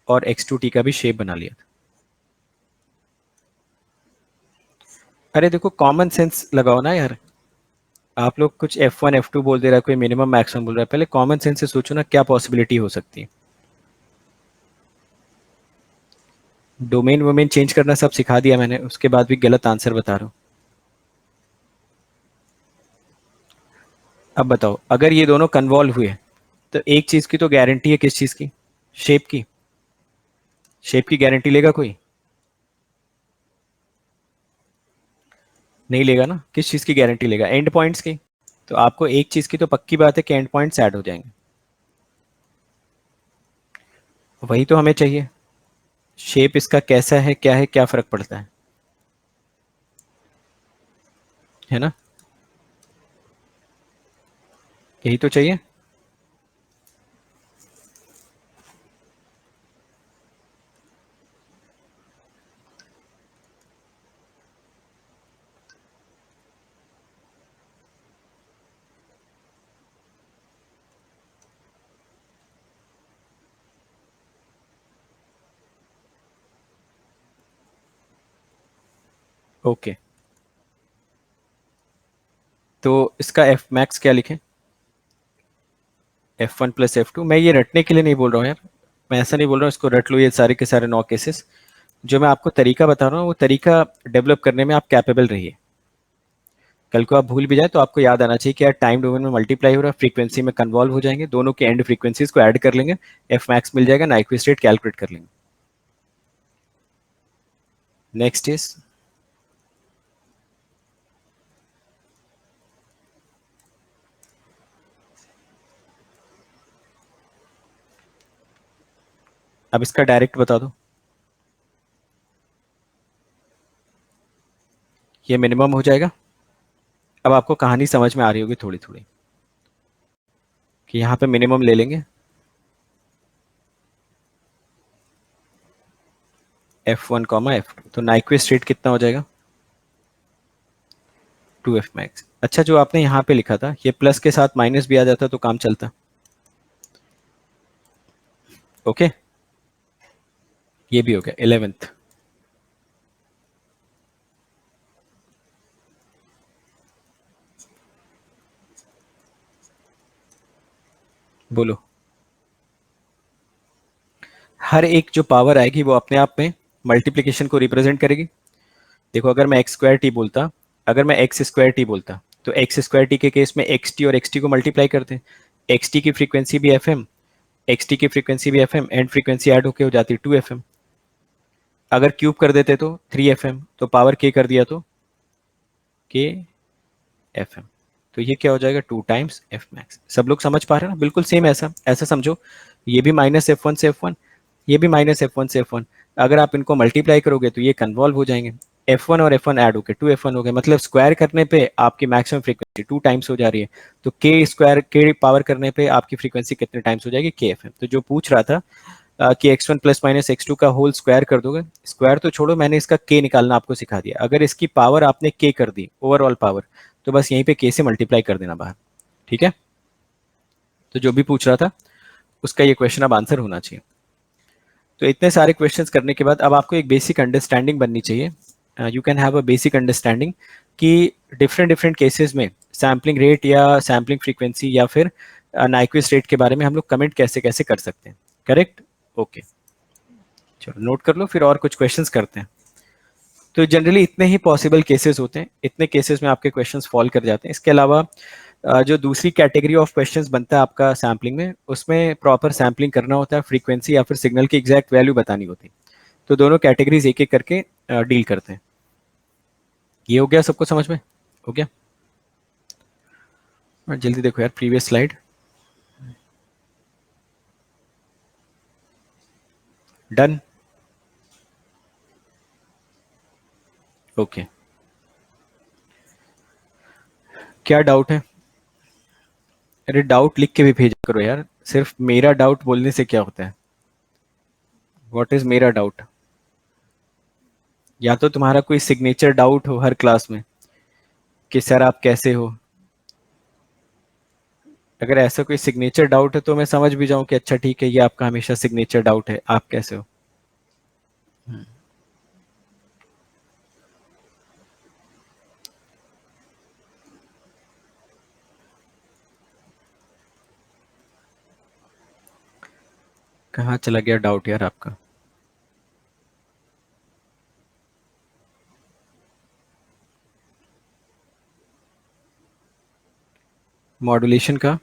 और x2t का भी शेप बना लिया था। अरे देखो कॉमन सेंस लगाओ ना यार, आप लोग कुछ F1 F2 बोल दे रहा है, कोई मिनिमम मैक्सिमम बोल रहा है, पहले कॉमन सेंस से सोचो ना क्या पॉसिबिलिटी हो सकती है। डोमेन वोमेन चेंज करना सब सिखा दिया मैंने, उसके बाद भी गलत आंसर बता रहा हूँ। अब बताओ, अगर ये दोनों कन्वॉल्व हुए तो एक चीज की तो गारंटी है, किस चीज की? शेप की। शेप की गारंटी लेगा कोई? नहीं लेगा ना। किस चीज की गारंटी लेगा? एंड पॉइंट्स की। तो आपको एक चीज की तो पक्की बात है कि एंड पॉइंट्स ऐड हो जाएंगे। वही तो हमें चाहिए। शेप इसका कैसा है, क्या है, क्या फर्क पड़ता है ना? यही तो चाहिए। ओके, तो इसका एफ मैक्स क्या लिखें? F1 + F2। मैं ये रटने के लिए नहीं बोल रहा हूँ यार, मैं ऐसा नहीं बोल रहा हूँ इसको रट लो ये सारे के सारे 9 केसेस। जो मैं आपको तरीका बता रहा हूँ वो तरीका डेवलप करने में आप कैपेबल रहिए। कल को आप भूल भी जाए तो आपको याद आना चाहिए कि यार टाइम डोमेन में मल्टीप्लाई हो रहा है, फ्रीक्वेंसी में कन्वॉल्व हो जाएंगे, दोनों के एंड फ्रीक्वेंसीज को ऐड कर लेंगे, एफ मैक्स मिल जाएगा, नाइक्विस्ट रेट कैलकुलेट कर लेंगे। नेक्स्ट इज, अब इसका डायरेक्ट बता दो। ये मिनिमम हो जाएगा। अब आपको कहानी समझ में आ रही होगी थोड़ी थोड़ी, कि यहाँ पे मिनिमम ले लेंगे F1, F2, तो नाइक्विस्ट रेट कितना हो जाएगा? 2f max. अच्छा, जो आपने यहाँ पे लिखा था ये प्लस के साथ माइनस भी आ जाता तो काम चलता। ओके, ये भी हो गया 11th। बोलो। हर एक जो पावर आएगी वो अपने आप में मल्टीप्लिकेशन को रिप्रेजेंट करेगी। देखो अगर मैं x² t बोलता, अगर मैं x² t बोलता तो x² t के केस में xt और xt को मल्टीप्लाई करते, xt की फ्रीक्वेंसी भी fm, xt की फ्रीक्वेंसी भी fm, एंड फ्रीक्वेंसी ऐड होके हो जाती 2fm। अगर क्यूब कर देते तो 3fm, तो पावर k कर दिया तो k fm। तो ये क्या हो जाएगा? 2 टाइम्स एफ मैक्स। सब लोग समझ पा रहे हैं ना? बिल्कुल सेम ऐसा ऐसा समझो। ये भी -f1 से f1, ये भी -f1 से f1। अगर आप इनको मल्टीप्लाई करोगे तो ये कन्वॉल्व हो जाएंगे। F1 और F1 ऐड होके 2F1 हो गए, मतलब स्क्वायर करने पे आपकी मैक्सिमम फ्रीक्वेंसी 2 टाइम्स हो जा रही है। तो के स्क्वायर के पावर करने पे आपकी फ्रीक्वेंसी कितने टाइम्स हो जाएगी? KFM। तो जो पूछ रहा था कि x1 + -x2 का होल स्क्वायर कर दोगे, स्क्वायर तो छोड़ो, मैंने इसका k निकालना आपको सिखा दिया। अगर इसकी पावर आपने k कर दी, ओवरऑल पावर, तो बस यहीं पे k से मल्टीप्लाई कर देना बाहर। ठीक है? तो जो भी पूछ रहा था उसका ये क्वेश्चन अब आंसर होना चाहिए। तो इतने सारे क्वेश्चंस करने के बाद अब आपको एक बेसिक अंडरस्टैंडिंग बननी चाहिए। You can have a basic understanding कि डिफरेंट डिफरेंट केसेस में सैम्पलिंग रेट या सैम्पलिंग फ्रीक्वेंसी या फिर नाइक्विस्ट रेट के बारे में हम लोग कमेंट कैसे कैसे कर सकते हैं। करेक्ट? ओके, चलो नोट कर लो, फिर और कुछ क्वेश्चंस करते हैं। तो जनरली इतने ही पॉसिबल केसेस होते हैं, इतने केसेस में आपके क्वेश्चंस फॉल कर जाते हैं। इसके अलावा जो दूसरी कैटेगरी ऑफ क्वेश्चंस बनता है आपका सैम्पलिंग में, उसमें प्रॉपर सैम्पलिंग करना होता है, फ्रीक्वेंसी या फिर सिग्नल की एग्जैक्ट वैल्यू बतानी होती है। तो दोनों कैटेगरीज एक एक करके डील करते हैं। ये हो गया सबको समझ में? हो गया? और जल्दी देखो यार प्रीवियस स्लाइड। डन? ओके, क्या डाउट है? अरे डाउट लिख के भी भेजा करो यार, सिर्फ मेरा डाउट बोलने से क्या होता है? व्हाट इज मेरा डाउट? या तो तुम्हारा कोई सिग्नेचर डाउट हो हर क्लास में कि सर आप कैसे हो। अगर ऐसा कोई सिग्नेचर डाउट है तो मैं समझ भी जाऊं कि अच्छा ठीक है, ये आपका हमेशा सिग्नेचर डाउट है, आप कैसे हो। कहाँ चला गया डाउट यार आपका? मॉड्यूलेशन का?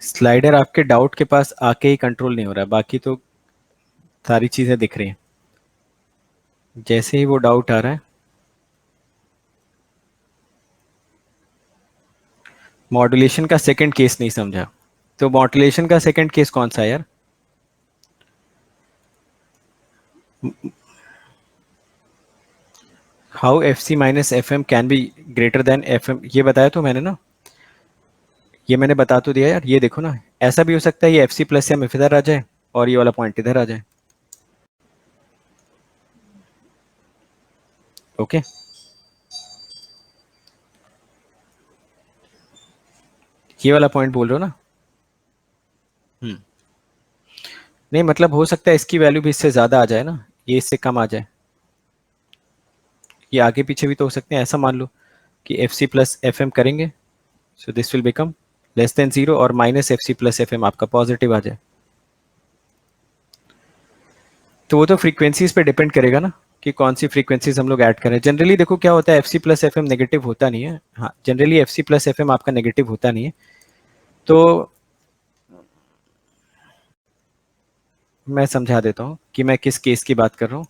स्लाइडर आपके डाउट के पास आके ही कंट्रोल नहीं हो रहा है, बाकी तो सारी चीजें दिख रही हैं। जैसे ही वो डाउट आ रहा है। मॉड्यूलेशन का सेकंड केस नहीं समझा। तो मॉड्यूलेशन का सेकंड केस कौन सा है यार? How F C minus F M can be greater than F M, ये बताया तो मैंने ना। ये मैंने बता तो दिया यार, ये देखो ना। ऐसा भी हो सकता है ये एफ सी प्लस एम इधर आ जाए और ये वाला पॉइंट इधर आ जाए। ओके। ये वाला पॉइंट बोल रहे हो ना? हम्म। नहीं मतलब हो सकता है इसकी वैल्यू भी इससे ज्यादा आ जाए ना, ये इससे कम आ जाए। ये आगे पीछे भी तो हो सकते हैं, ऐसा मान लो कि एफ सी प्लस एफ एम करेंगे, so this will become less than zero, और minus F C plus F M आपका पॉजिटिव आ जाए। तो वो तो फ्रीक्वेंसीज पे डिपेंड करेगा ना कि कौन सी फ्रीक्वेंसीज हम लोग ऐड करें। जनरली देखो क्या होता है, F C plus F M negative होता नहीं है। हाँ, जनरली एफ सी प्लस एफ एम आपका नेगेटिव होता नहीं है। तो मैं समझा देता हूँ कि मैं किस केस की बात कर रहा हूँ।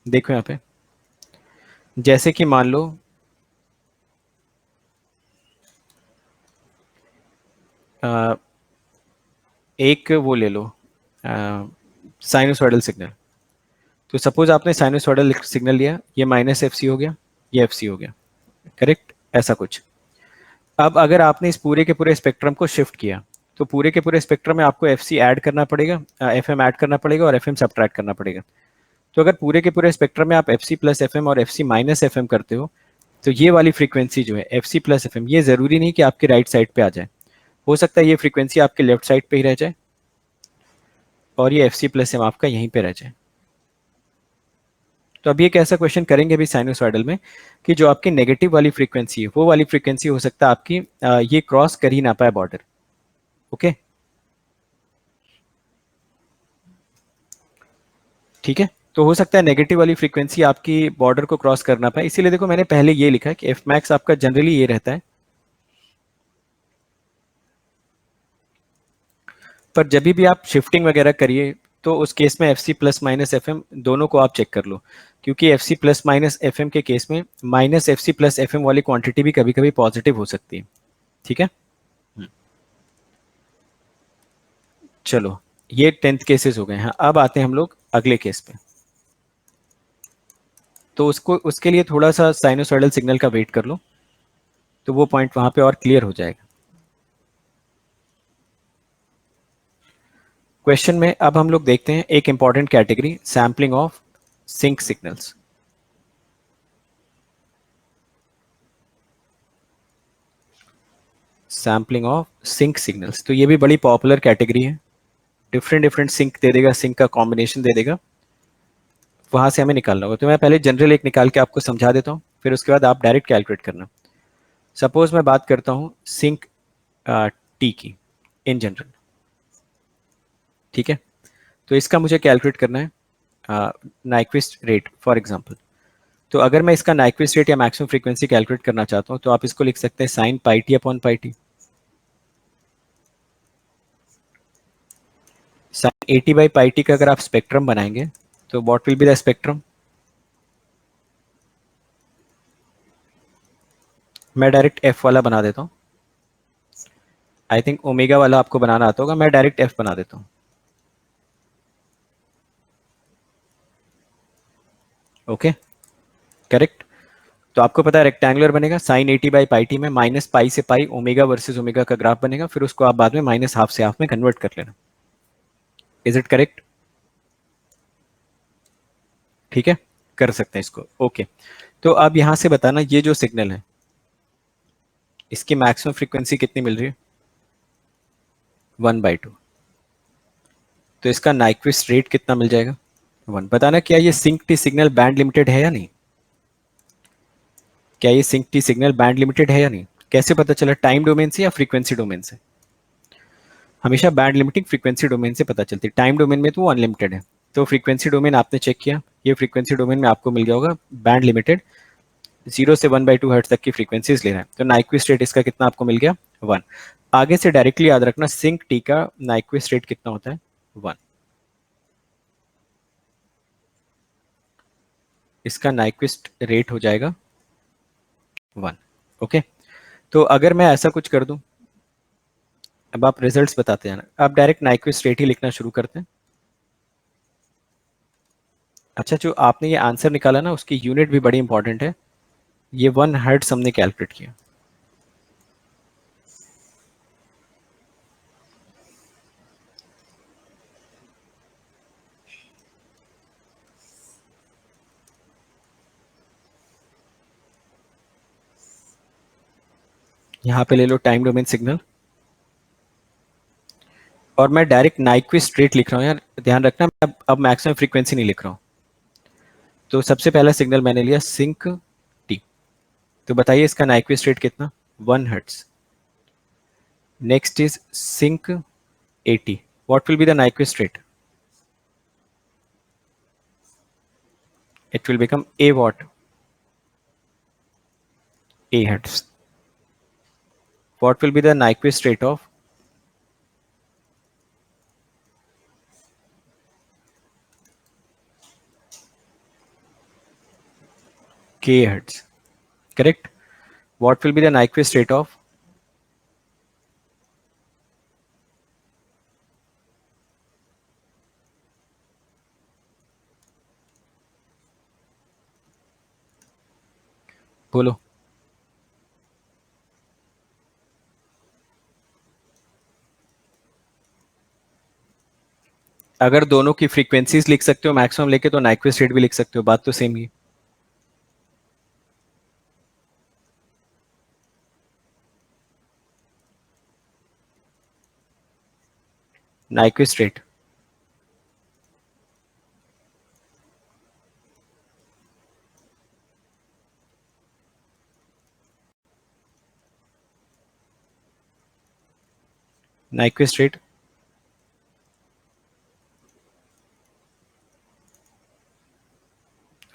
देखो यहाँ पे, जैसे कि मान लो अ, एक वो ले लो साइनोसॉइडल सिग्नल। तो सपोज आपने साइनोसॉइडल सिग्नल लिया, ये माइनस एफ सी हो गया, ये एफ सी हो गया, करेक्ट, ऐसा कुछ। अब अगर आपने इस पूरे के पूरे स्पेक्ट्रम को शिफ्ट किया, तो पूरे के पूरे स्पेक्ट्रम में आपको एफ सी ऐड करना पड़ेगा, एफ एम ऐड करना पड़ेगा, और एफ एम सब्ट्रैक्ट करना पड़ेगा। तो अगर पूरे के पूरे स्पेक्ट्रम में आप एफ सी प्लस एफ एम और एफ सी माइनस एफ एम करते हो, तो ये वाली फ्रीक्वेंसी जो है F C plus F M, ये जरूरी नहीं कि आपके राइट साइड पे आ जाए। हो सकता है ये फ्रीक्वेंसी आपके लेफ्ट साइड पे ही रह जाए, और ये एफ सी प्लस एम आपका यहीं पे रह जाए। तो अभी एक ऐसा क्वेश्चन करेंगे अभी साइनोसॉइडल में, कि जो आपकी नेगेटिव वाली फ्रीक्वेंसी है, वो वाली फ्रीक्वेंसी हो सकता है आपकी ये क्रॉस कर ही ना पाए बॉर्डर। ओके, ठीक है। तो हो सकता है नेगेटिव वाली फ्रीक्वेंसी आपकी बॉर्डर को क्रॉस कर ना पाए, इसीलिए देखो मैंने पहले ये लिखा है कि एफ मैक्स आपका जनरली ये रहता है। पर जब भी आप शिफ्टिंग वगैरह करिए, तो उस केस में एफ सी प्लस माइनस एफ एम दोनों को आप चेक कर लो, क्योंकि एफ सी प्लस माइनस एफ एम के केस में minus F C plus F M वाली क्वांटिटी भी कभी कभी पॉजिटिव हो सकती है। ठीक है। हम्म, चलो, ये 10th केसेस हो गए हैं। अब आते हैं हम लोग अगले केस पे। तो उसको उसके लिए थोड़ा सा साइनोसॉइडल सिग्नल का वेट कर लो, तो वो पॉइंट वहां पे और क्लियर हो जाएगा। क्वेश्चन में अब हम लोग देखते हैं एक important category, sampling of sinc signals. Sampling of sinc signals, तो ये भी बड़ी पॉपुलर कैटेगरी है। डिफरेंट डिफरेंट सिंक दे देगा, सिंक का कॉम्बिनेशन दे देगा, वहां से हमें निकालना होगा। तो मैं पहले जनरल एक निकाल के आपको समझा देता हूँ, फिर उसके बाद आप डायरेक्ट कैलकुलेट करना। सपोज मैं बात करता हूँ सिंक टी की, इन जनरल। ठीक है। तो इसका मुझे कैलकुलेट करना है नाइक्विस्ट रेट फॉर एग्जांपल। तो अगर मैं इसका नाइक्विस्ट रेट या मैक्सिमम फ्रीक्वेंसी कैलकुलेट करना चाहता हूँ, तो आप इसको लिख सकते हैं sine pi T upon pi T. Sine 80 by pi T का अगर आप स्पेक्ट्रम बनाएंगे, तो what will be the spectrum? मैं डायरेक्ट एफ वाला बना देता हूँ। आई थिंक ओमेगा वाला आपको बनाना आता होगा, मैं डायरेक्ट एफ बना देता हूँ। Okay, correct. तो आपको पता है रेक्टेंगुलर बनेगा साइन 80 बाई पाई टी में, माइनस पाई से पाई ओमेगा वर्सेस ओमेगा का ग्राफ बनेगा, फिर उसको आप बाद में माइनस हाफ से हाफ में कन्वर्ट कर लेना। Is it correct? ठीक है, कर सकते हैं इसको। ओके, तो अब यहां से बताना ये जो सिग्नल है इसकी मैक्सिमम फ्रीक्वेंसी कितनी मिल रही है? 1/2। तो इसका नाइक्विस्ट रेट कितना मिल जाएगा? 1। बताना क्या ये sinc T signal band limited है या नहीं? क्या ये sinc T signal band limited है या नहीं? कैसे पता चला, टाइम डोमेन से या फ्रीक्वेंसी डोमेन से? हमेशा बैंड लिमिटिंग फ्रीक्वेंसी डोमेन से पता चलती है, टाइम डोमेन में तो वो अनलिमिटेड है। तो फ्रीक्वेंसी डोमेन आपने चेक किया, ये फ्रीक्वेंसी डोमेन में आपको मिल गया होगा बैंड लिमिटेड, 0 से 1/2 हर्ट्ज तक की फ्रीक्वेंसीज ले रहा है। तो नाइक्विस्ट रेट इसका कितना आपको मिल गया? 1। आगे से डायरेक्टली याद रखना सिंक टी का नाइक्विस्ट रेट कितना होता है? 1। इसका नाइक्विस्ट रेट हो जाएगा 1। ओके, तो अगर मैं ऐसा कुछ कर दूं, अब आप रिजल्ट्स बताते हैं ना, आप डायरेक्ट नाइक्विस्ट रेट ही लिखना शुरू करते हैं। अच्छा, जो आपने ये आंसर निकाला ना उसकी यूनिट भी बड़ी इंपॉर्टेंट है, ये 1 हर्ट्ज हमने कैलकुलेट किया। यहाँ पे ले लो टाइम डोमेन सिग्नल, और मैं डायरेक्ट नाइक्विस्ट रेट लिख रहा हूँ यार, ध्यान रखना मैं अब मैक्सिमम फ्रीक्वेंसी नहीं लिख रहा हूँ। तो सबसे पहला सिग्नल मैंने लिया सिंक टी, तो बताइए इसका नाइक्विस्ट रेट कितना? 1 hertz. Next is sinc 80, what will be the Nyquist rate? It will become a what? A hertz. What will be the Nyquist rate of k hertz? Correct. What will be the Nyquist rate of बोलो? अगर दोनों की frequencies लिख सकते हो maximum लेके तो Nyquist rate भी लिख सकते हो, बात तो same he. Nyquist rate Nyquist rate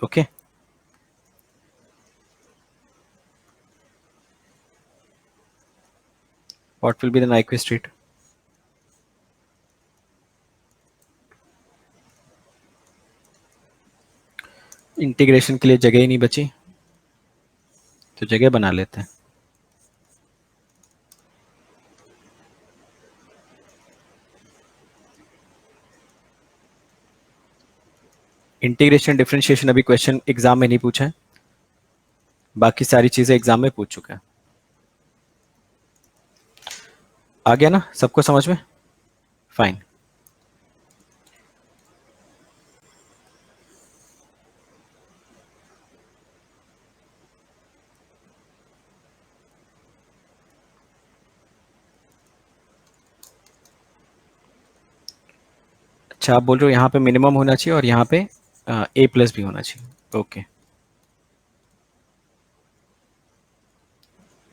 okay. What will be the Nyquist rate? Integration के लिए जगह ही नहीं बची, तो जगह बना लेते हैं। इंटीग्रेशन डिफरेंशिएशन अभी क्वेश्चन एग्जाम में नहीं पूछा है, बाकी सारी चीजें एग्जाम में पूछ चुका है। आ गया ना सबको समझ में? फाइन। अच्छा, आप बोल रहे हो यहाँ पे मिनिमम होना चाहिए और यहाँ पे ए प्लस भी होना चाहिए। ओके,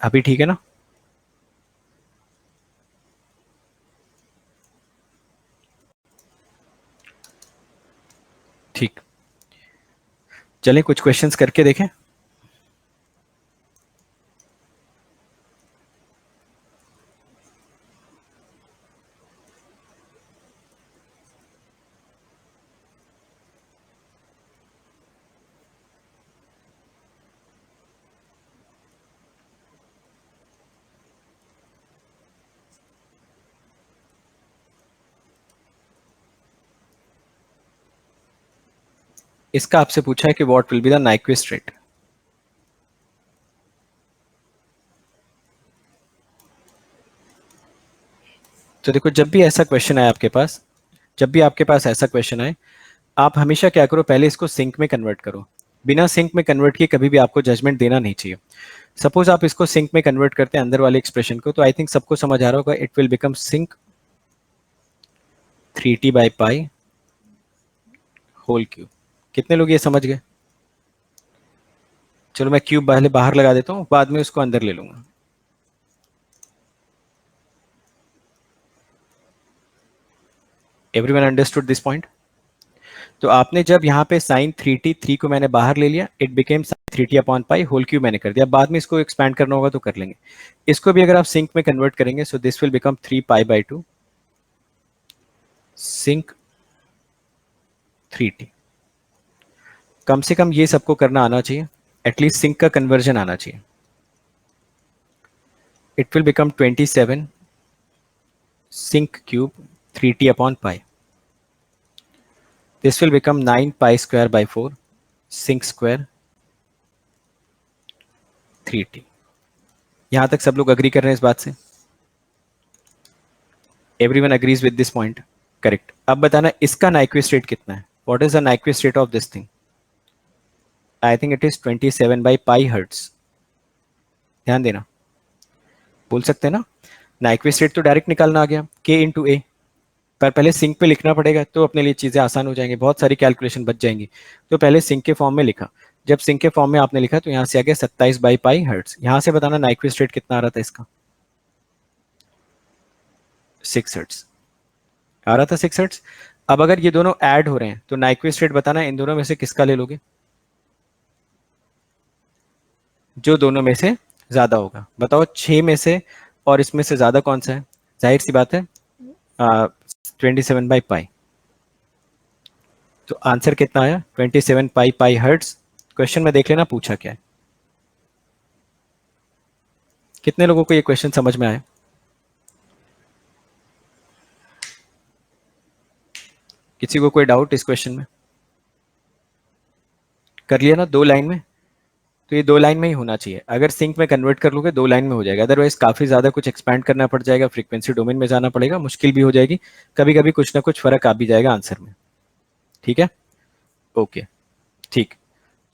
अभी ठीक है ना? ठीक, चलें कुछ क्वेश्चंस करके देखें। इसका आपसे पूछा है कि what will be the Nyquist rate. तो देखो, जब भी ऐसा क्वेश्चन आए आपके पास, जब भी आपके पास ऐसा क्वेश्चन आए, आप हमेशा क्या करो, पहले इसको सिंक में कन्वर्ट करो। बिना सिंक में कन्वर्ट किए कभी भी आपको जजमेंट देना नहीं चाहिए। सपोज आप इसको सिंक में कन्वर्ट करते हैं अंदर वाले एक्सप्रेशन को, तो आई थिंक सबको समझ आ रहा होगा, इट विल बिकम सिंक 3t/पाई होल क्यूब। कितने लोग ये समझ गए? चलो मैं क्यूब पहले बाहर लगा देता हूँ, बाद में उसको अंदर ले लूंगा। Everyone understood this point? तो आपने जब यहाँ पे साइन 3t, 3 को मैंने बाहर ले लिया, इट बिकेम साइन 3t/पाई होल क्यूब मैंने कर दिया। बाद में इसको एक्सपैंड करना होगा तो कर लेंगे। इसको भी अगर आप सिंक में कन्वर्ट करेंगे, so this will become 3π/2 sinc 3t। कम से कम ये सबको करना आना चाहिए, एटलीस्ट सिंक का कन्वर्जन आना चाहिए। It will become 27 sinc cube 3t/पाई। This will become 9π²/4 sinc square 3t। यहां तक सब लोग अग्री कर रहे हैं इस बात से? Everyone agrees with this point? Correct. अब बताना इसका नाइक्विस्ट रेट कितना है? What is the Nyquist rate of this thing? I think it is 27/पाई हर्ट्स। ध्यान देना, बोल सकते हैं ना, नाइक्विस्ट रेट तो डायरेक्ट निकालना आ गया, k/a। पर पहले सिंक पे लिखना पड़ेगा, तो अपने लिए चीजें आसान हो जाएंगी, बहुत सारी कैलकुलेशन बच जाएंगी। तो पहले सिंक के फॉर्म में लिखा। जब सिंक के फॉर्म में आपने लिखा, तो यहाँ से आ गया 27/पाई हर्ट्स। यहाँ से बताना नाइक्विस्ट रेट कितना आ रहा था इसका? 6 हर्ट्स आ रहा था, 6 हर्ट्स। अब अगर ये दोनों ऐड हो रहे हैं, तो नाइक्विस्ट रेट बताना इन दोनों में से किसका ले लोगे? जो दोनों में से ज्यादा होगा। बताओ 6 में से और इसमें से ज्यादा कौन सा है? जाहिर सी बात है 27/पाई। तो आंसर कितना आया? 27/पाई हर्ट्स। क्वेश्चन में देख लेना पूछा क्या है। कितने लोगों को ये क्वेश्चन समझ में आया? किसी को कोई डाउट इस क्वेश्चन में? कर लिया ना 2 लाइन में? तो ये 2 लाइन में ही होना चाहिए। अगर सिंक में कन्वर्ट कर लोगे 2 लाइन में हो जाएगा, अदरवाइज काफी ज्यादा कुछ एक्सपैंड करना पड़ जाएगा, फ्रीक्वेंसी डोमेन में जाना पड़ेगा, मुश्किल भी हो जाएगी। कभी कभी कुछ ना कुछ फर्क आ भी जाएगा आंसर में। ठीक है, ओके, ठीक।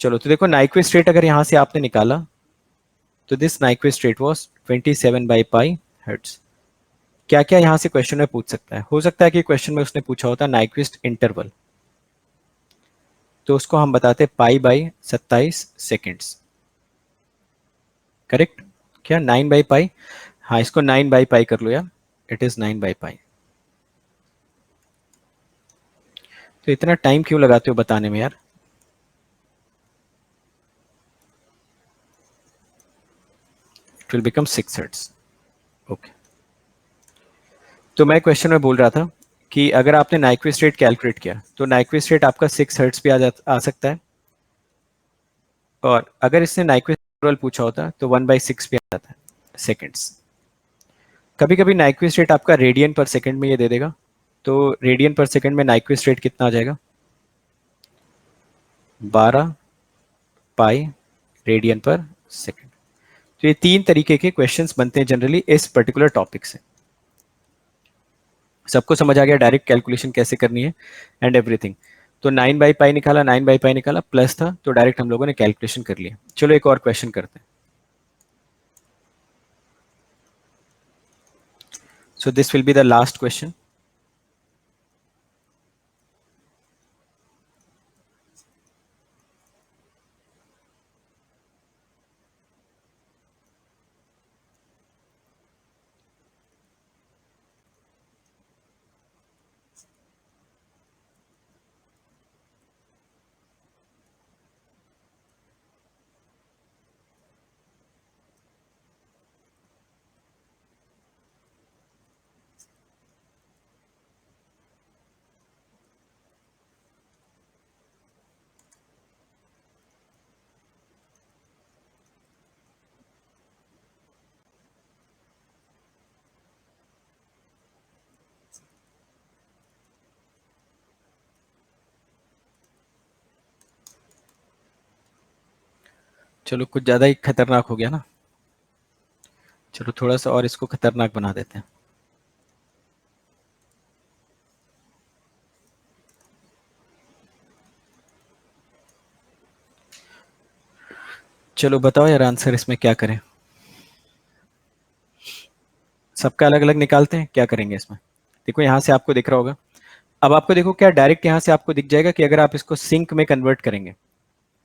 चलो तो देखो, नाइक्विस्ट रेट अगर यहां से आपने निकाला, तो दिस नाइक्विस्ट रेट वॉज 27/पाई हर्ट्स। क्या क्या यहां से क्वेश्चन में पूछ सकता है? हो सकता है कि क्वेश्चन में उसने पूछा होता नाइक्विस्ट इंटरवल, तो उसको हम बताते π/27 सेकेंड्स। करेक्ट? क्या 9/पाई? हाँ, इसको 9/पाई कर लो यार, इट इज 9/पाई। तो इतना टाइम क्यों लगाते हो बताने में यार? It will become 6 hertz. Okay. तो मैं क्वेश्चन में बोल रहा था कि अगर आपने नाइक्विस्ट रेट कैलकुलेट किया, तो नाइक्विस्ट रेट आपका 6 हर्ट्स पे आ सकता है। और अगर इसने नाइक्विस्ट इंटरवल पूछा होता, तो 1/6 पे आ जाता है सेकेंड्स। कभी कभी नाइक्विस्ट रेट आपका रेडियन पर सेकंड में ये दे देगा, तो रेडियन पर सेकंड में नाइक्विस्ट रेट कितना आ जाएगा? 12π रेडियन पर सेकंड। तो ये 3 तरीके के क्वेश्चंस बनते हैं जनरली इस पर्टिकुलर टॉपिक से। सबको समझ आ गया डायरेक्ट कैलकुलेशन कैसे करनी है एंड एवरीथिंग? तो 9/पाई निकाला, 9/पाई निकाला, प्लस था, तो डायरेक्ट हम लोगों ने कैलकुलेशन कर लिया। चलो एक और क्वेश्चन करते हैं। सो this will be the last question. चलो कुछ ज़्यादा ही खतरनाक हो गया ना, चलो थोड़ा सा और इसको खतरनाक बना देते हैं। चलो बताओ यार आंसर इसमें क्या करें, सबका अलग अलग निकालते हैं, क्या करेंगे इसमें। देखो यहाँ से आपको दिख रहा होगा, अब आपको देखो क्या डायरेक्ट यहाँ से आपको दिख जाएगा कि अगर आप इसको सिंक में कन्वर्ट करेंगे,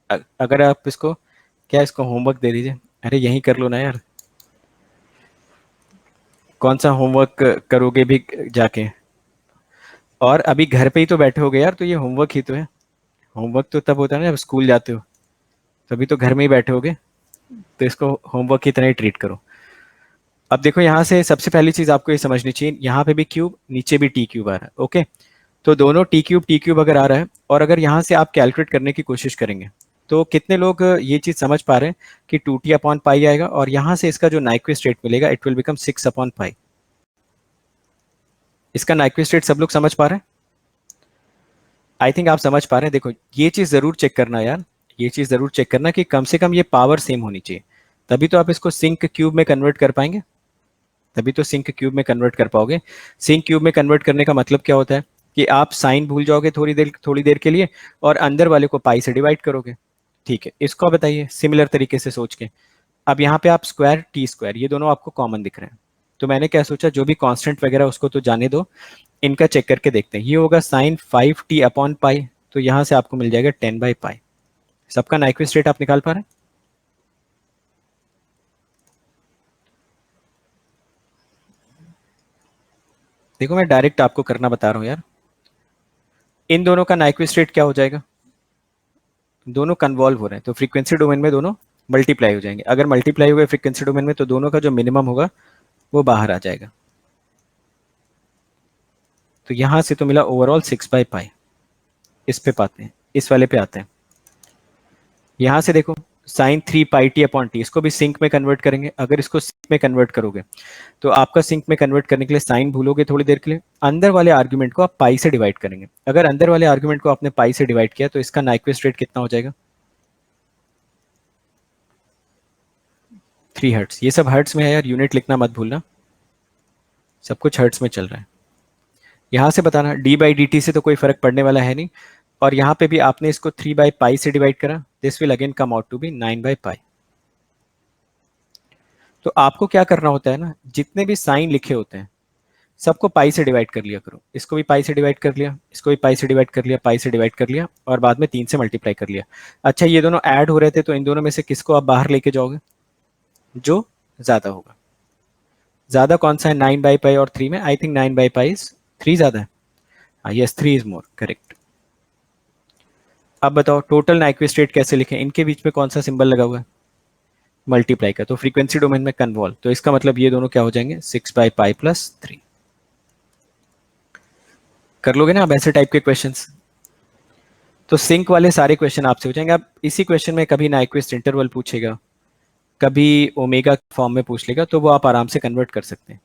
अगर आप इसको, क्या इसको होमवर्क दे दीजिए, अरे यहीं कर लो ना यार, कौन सा होमवर्क करोगे भी जाके, और अभी घर पे ही तो बैठे होगे यार, तो ये होमवर्क ही तो है। होमवर्क तो तब होता है ना जब स्कूल जाते हो, तभी तो घर में ही बैठे होगे, तो इसको होमवर्क की तरह ही ट्रीट करो। अब देखो यहाँ से सबसे पहली चीज आपको ये समझनी चाहिए, यहाँ पे भी क्यूब नीचे भी टी क्यूब आ रहा है, ओके। तो दोनों टी क्यूब अगर आ रहा है, और अगर यहाँ से आप कैलकुलेट करने की कोशिश करेंगे, तो कितने लोग ये चीज समझ पा रहे हैं कि 2t/पाई आएगा, और यहाँ से इसका जो नाइक्विस्ट रेट मिलेगा इट विल बिकम 6/पाई। इसका नाइक्विस्ट रेट सब लोग समझ पा रहे हैं, आई थिंक आप समझ पा रहे हैं। देखो ये चीज जरूर चेक करना यार, ये चीज जरूर चेक करना कि कम से कम ये पावर सेम होनी चाहिए, तभी तो आप इसको सिंक क्यूब में कन्वर्ट कर पाएंगे, तभी तो सिंक क्यूब में कन्वर्ट कर पाओगे। सिंक क्यूब में कन्वर्ट करने का मतलब क्या होता है कि आप साइन भूल जाओगे थोड़ी देर के लिए, और अंदर वाले को पाई से डिवाइड करोगे। ठीक है, इसको आप बताइए सिमिलर तरीके से सोच के। अब यहाँ पे आप स्क्वायर टी स्क्वायर ये दोनों आपको कॉमन दिख रहे हैं, तो मैंने क्या सोचा, जो भी कांस्टेंट वगैरह उसको तो जाने दो, इनका चेक करके देखते हैं। ये होगा साइन 5t/पाई, तो यहाँ से आपको मिल जाएगा 10/पाई। सबका नाइक्विस्ट रेट आप निकाल पा रहे हैं। देखो मैं डायरेक्ट आपको करना बता रहा हूँ यार, इन दोनों का नाइक्विस्ट रेट क्या हो जाएगा, दोनों कन्वॉल्व हो रहे हैं तो फ्रीक्वेंसी डोमेन में दोनों मल्टीप्लाई हो जाएंगे। अगर मल्टीप्लाई हो गए फ्रीक्वेंसी डोमेन में, तो दोनों का जो मिनिमम होगा वो बाहर आ जाएगा। तो यहां से तो मिला ओवरऑल 6/पाई। इस पे पाते हैं, इस वाले पे आते हैं। यहां से देखो साइन 3πt/टी, इसको भी सिंक में कन्वर्ट करेंगे। अगर इसको सिंक में कन्वर्ट करोगे, तो आपका सिंक में कन्वर्ट करने के लिए साइन भूलोगे थोड़ी देर के लिए, अंदर वाले आर्ग्यूमेंट को आप पाई से डिवाइड करेंगे। अगर अंदर वाले आर्ग्यूमेंट को आपने पाई से डिवाइड किया, तो इसका नाइक्विस्ट रेट कितना हो जाएगा, 3 हर्ट्स। ये सब हर्ट्स में है यार, यूनिट लिखना मत भूलना, सब कुछ हर्ट्स में चल रहा है। यहां से बताना d/dt से तो कोई फर्क पड़ने वाला है नहीं, और यहाँ पे भी आपने इसको 3/पाई से डिवाइड करा, this will again come out to be 9/पाई। तो आपको क्या करना होता है ना, जितने भी साइन लिखे होते हैं सबको पाई से डिवाइड कर लिया करो। इसको भी पाई से डिवाइड कर लिया, इसको भी पाई से डिवाइड कर लिया, पाई से डिवाइड कर लिया, और बाद में 3 से मल्टीप्लाई कर लिया। अच्छा ये दोनों ऐड हो रहे थे, तो इन दोनों में से किसको आप बाहर लेके जाओगे, जो ज्यादा होगा। ज्यादा कौन सा है 9/पाई और 3 में, आई थिंक 9/पाई इज 3 ज्यादा है, यस 3 इज मोर करेक्ट। अब बताओ टोटल नाइक्विस्ट रेट कैसे लिखें, इनके बीच में कौन सा सिंबल लगा हुआ है, मल्टीप्लाई का, तो फ्रीक्वेंसी डोमेन में कन्वॉल्व, तो इसका मतलब ये दोनों क्या हो जाएंगे 6/पाई+3। कर लोगे ना आप ऐसे टाइप के क्वेश्चंस, तो सिंक वाले सारे क्वेश्चन आपसे हो जाएंगे। अब इसी क्वेश्चन में कभी नाइक्विस्ट इंटरवल पूछेगा, कभी ओमेगा फॉर्म में पूछ लेगा, तो वो आप आराम से कन्वर्ट कर सकते हैं।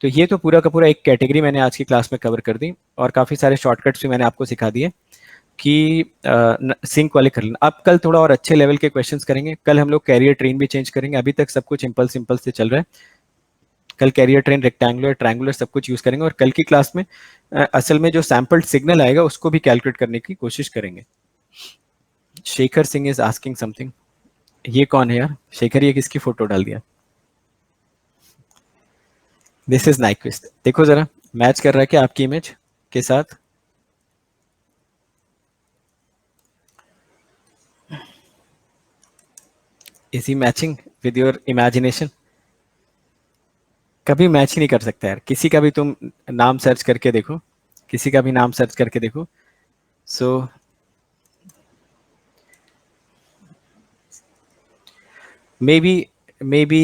तो ये तो पूरा का पूरा एक कैटेगरी मैंने आज की क्लास में कवर कर दी, और काफ़ी सारे शॉर्टकट्स भी मैंने आपको सिखा दिए कि सिंक वाले कर लेना। अब कल थोड़ा और अच्छे लेवल के क्वेश्चंस करेंगे, कल हम लोग कैरियर ट्रेन भी चेंज करेंगे, अभी तक सब कुछ सिंपल सिंपल से चल रहा है। कल कैरियर ट्रेन, रेक्टेंगुलर, ट्रायंगुलर सब कुछ यूज करेंगे, और कल की क्लास में असल में जो सैम्पल सिग्नल आएगा उसको भी कैलकुलेट करने की कोशिश करेंगे। Shekhar Singh is asking something, ये कौन है यार शेखर, ये किसकी फोटो डाल दिया, दिस इज नाइक्विस्ट। देखो जरा मैच कर रहा है क्या आपकी इमेज के साथ, is he matching with your imagination. कभी मैच ही नहीं कर सकता यार, किसी का भी तुम नाम सर्च करके देखो, किसी का भी नाम सर्च करके देखो। So may be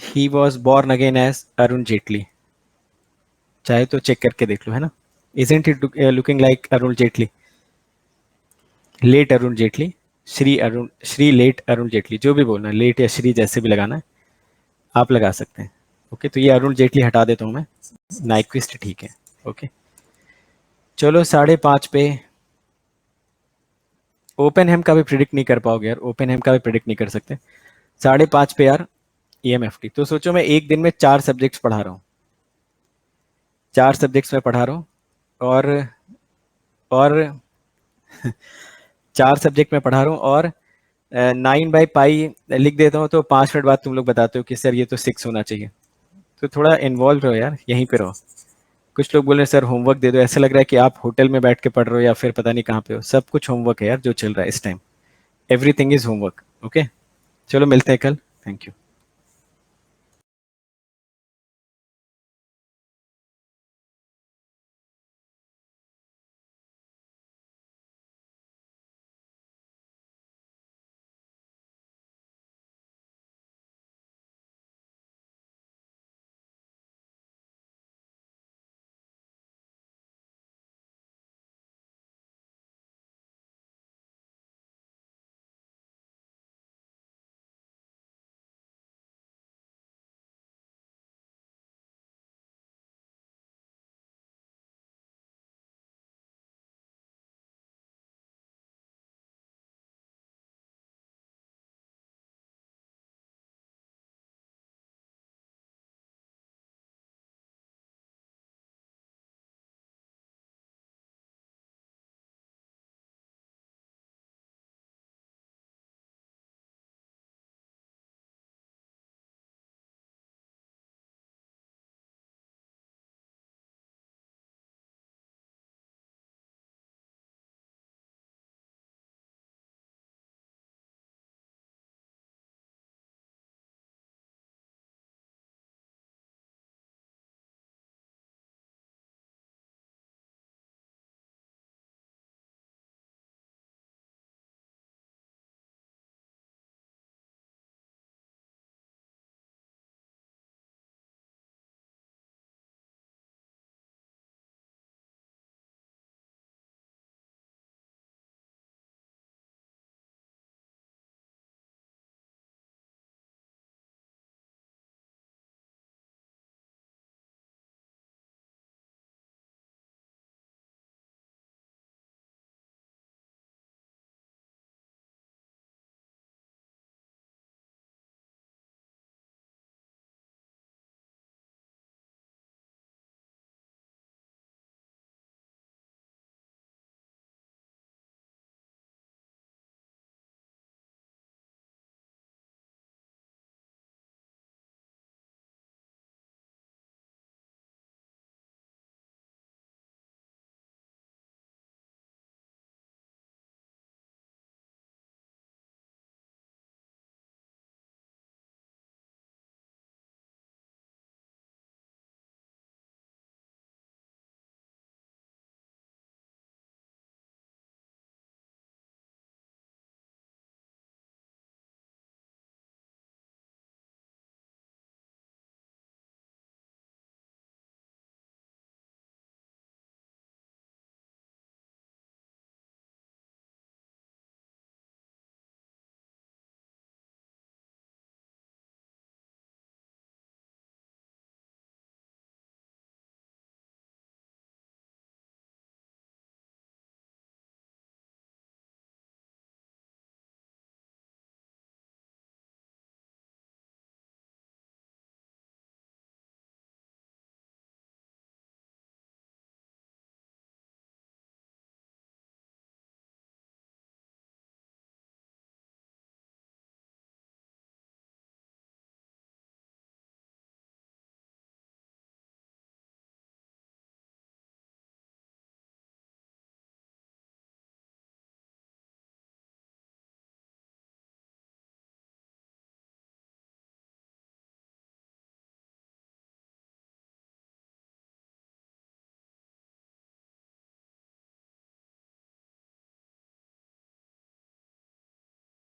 he was born again as Arun Jaitley, चाहे तो चेक करके देख लो, है ना। Isn't it looking like Arun Jaitley, late Arun Jaitley, Shri Arun, Shri late Arun Jaitley, जो भी बोलना है, लेट या श्री जैसे भी लगाना है आप लगा सकते हैं। ओके तो ये अरुण जेटली हटा देता हूँ मैं, नाइक्विस्ट ठीक है। ओके चलो 5:30 पे ओपन का भी प्रिडिक्ट नहीं कर पाओगे यार, ओपन का भी प्रिडिक्ट नहीं कर सकते। 5:30 पे यार EMFT। तो सोचो मैं एक दिन में 4 सब्जेक्ट्स पढ़ा रहा हूँ, 4 सब्जेक्ट्स में पढ़ा रहा हूँ, और 4 सब्जेक्ट में पढ़ा रहा हूँ, और 9/पाई लिख देता हूँ, तो 5 मिनट बाद तुम लोग बताते हो कि सर ये तो 6 होना चाहिए। तो थोड़ा इन्वॉल्व रहो यार, यहीं पे रहो। कुछ लोग बोल रहे हैं सर होमवर्क दे दो, ऐसा लग रहा है कि आप होटल में बैठ के पढ़ रहे हो या फिर पता नहीं कहाँ पे हो। सब कुछ होमवर्क है यार जो चल रहा है इस time, everything is homework. Okay, चलो मिलते हैं कल। Thank you.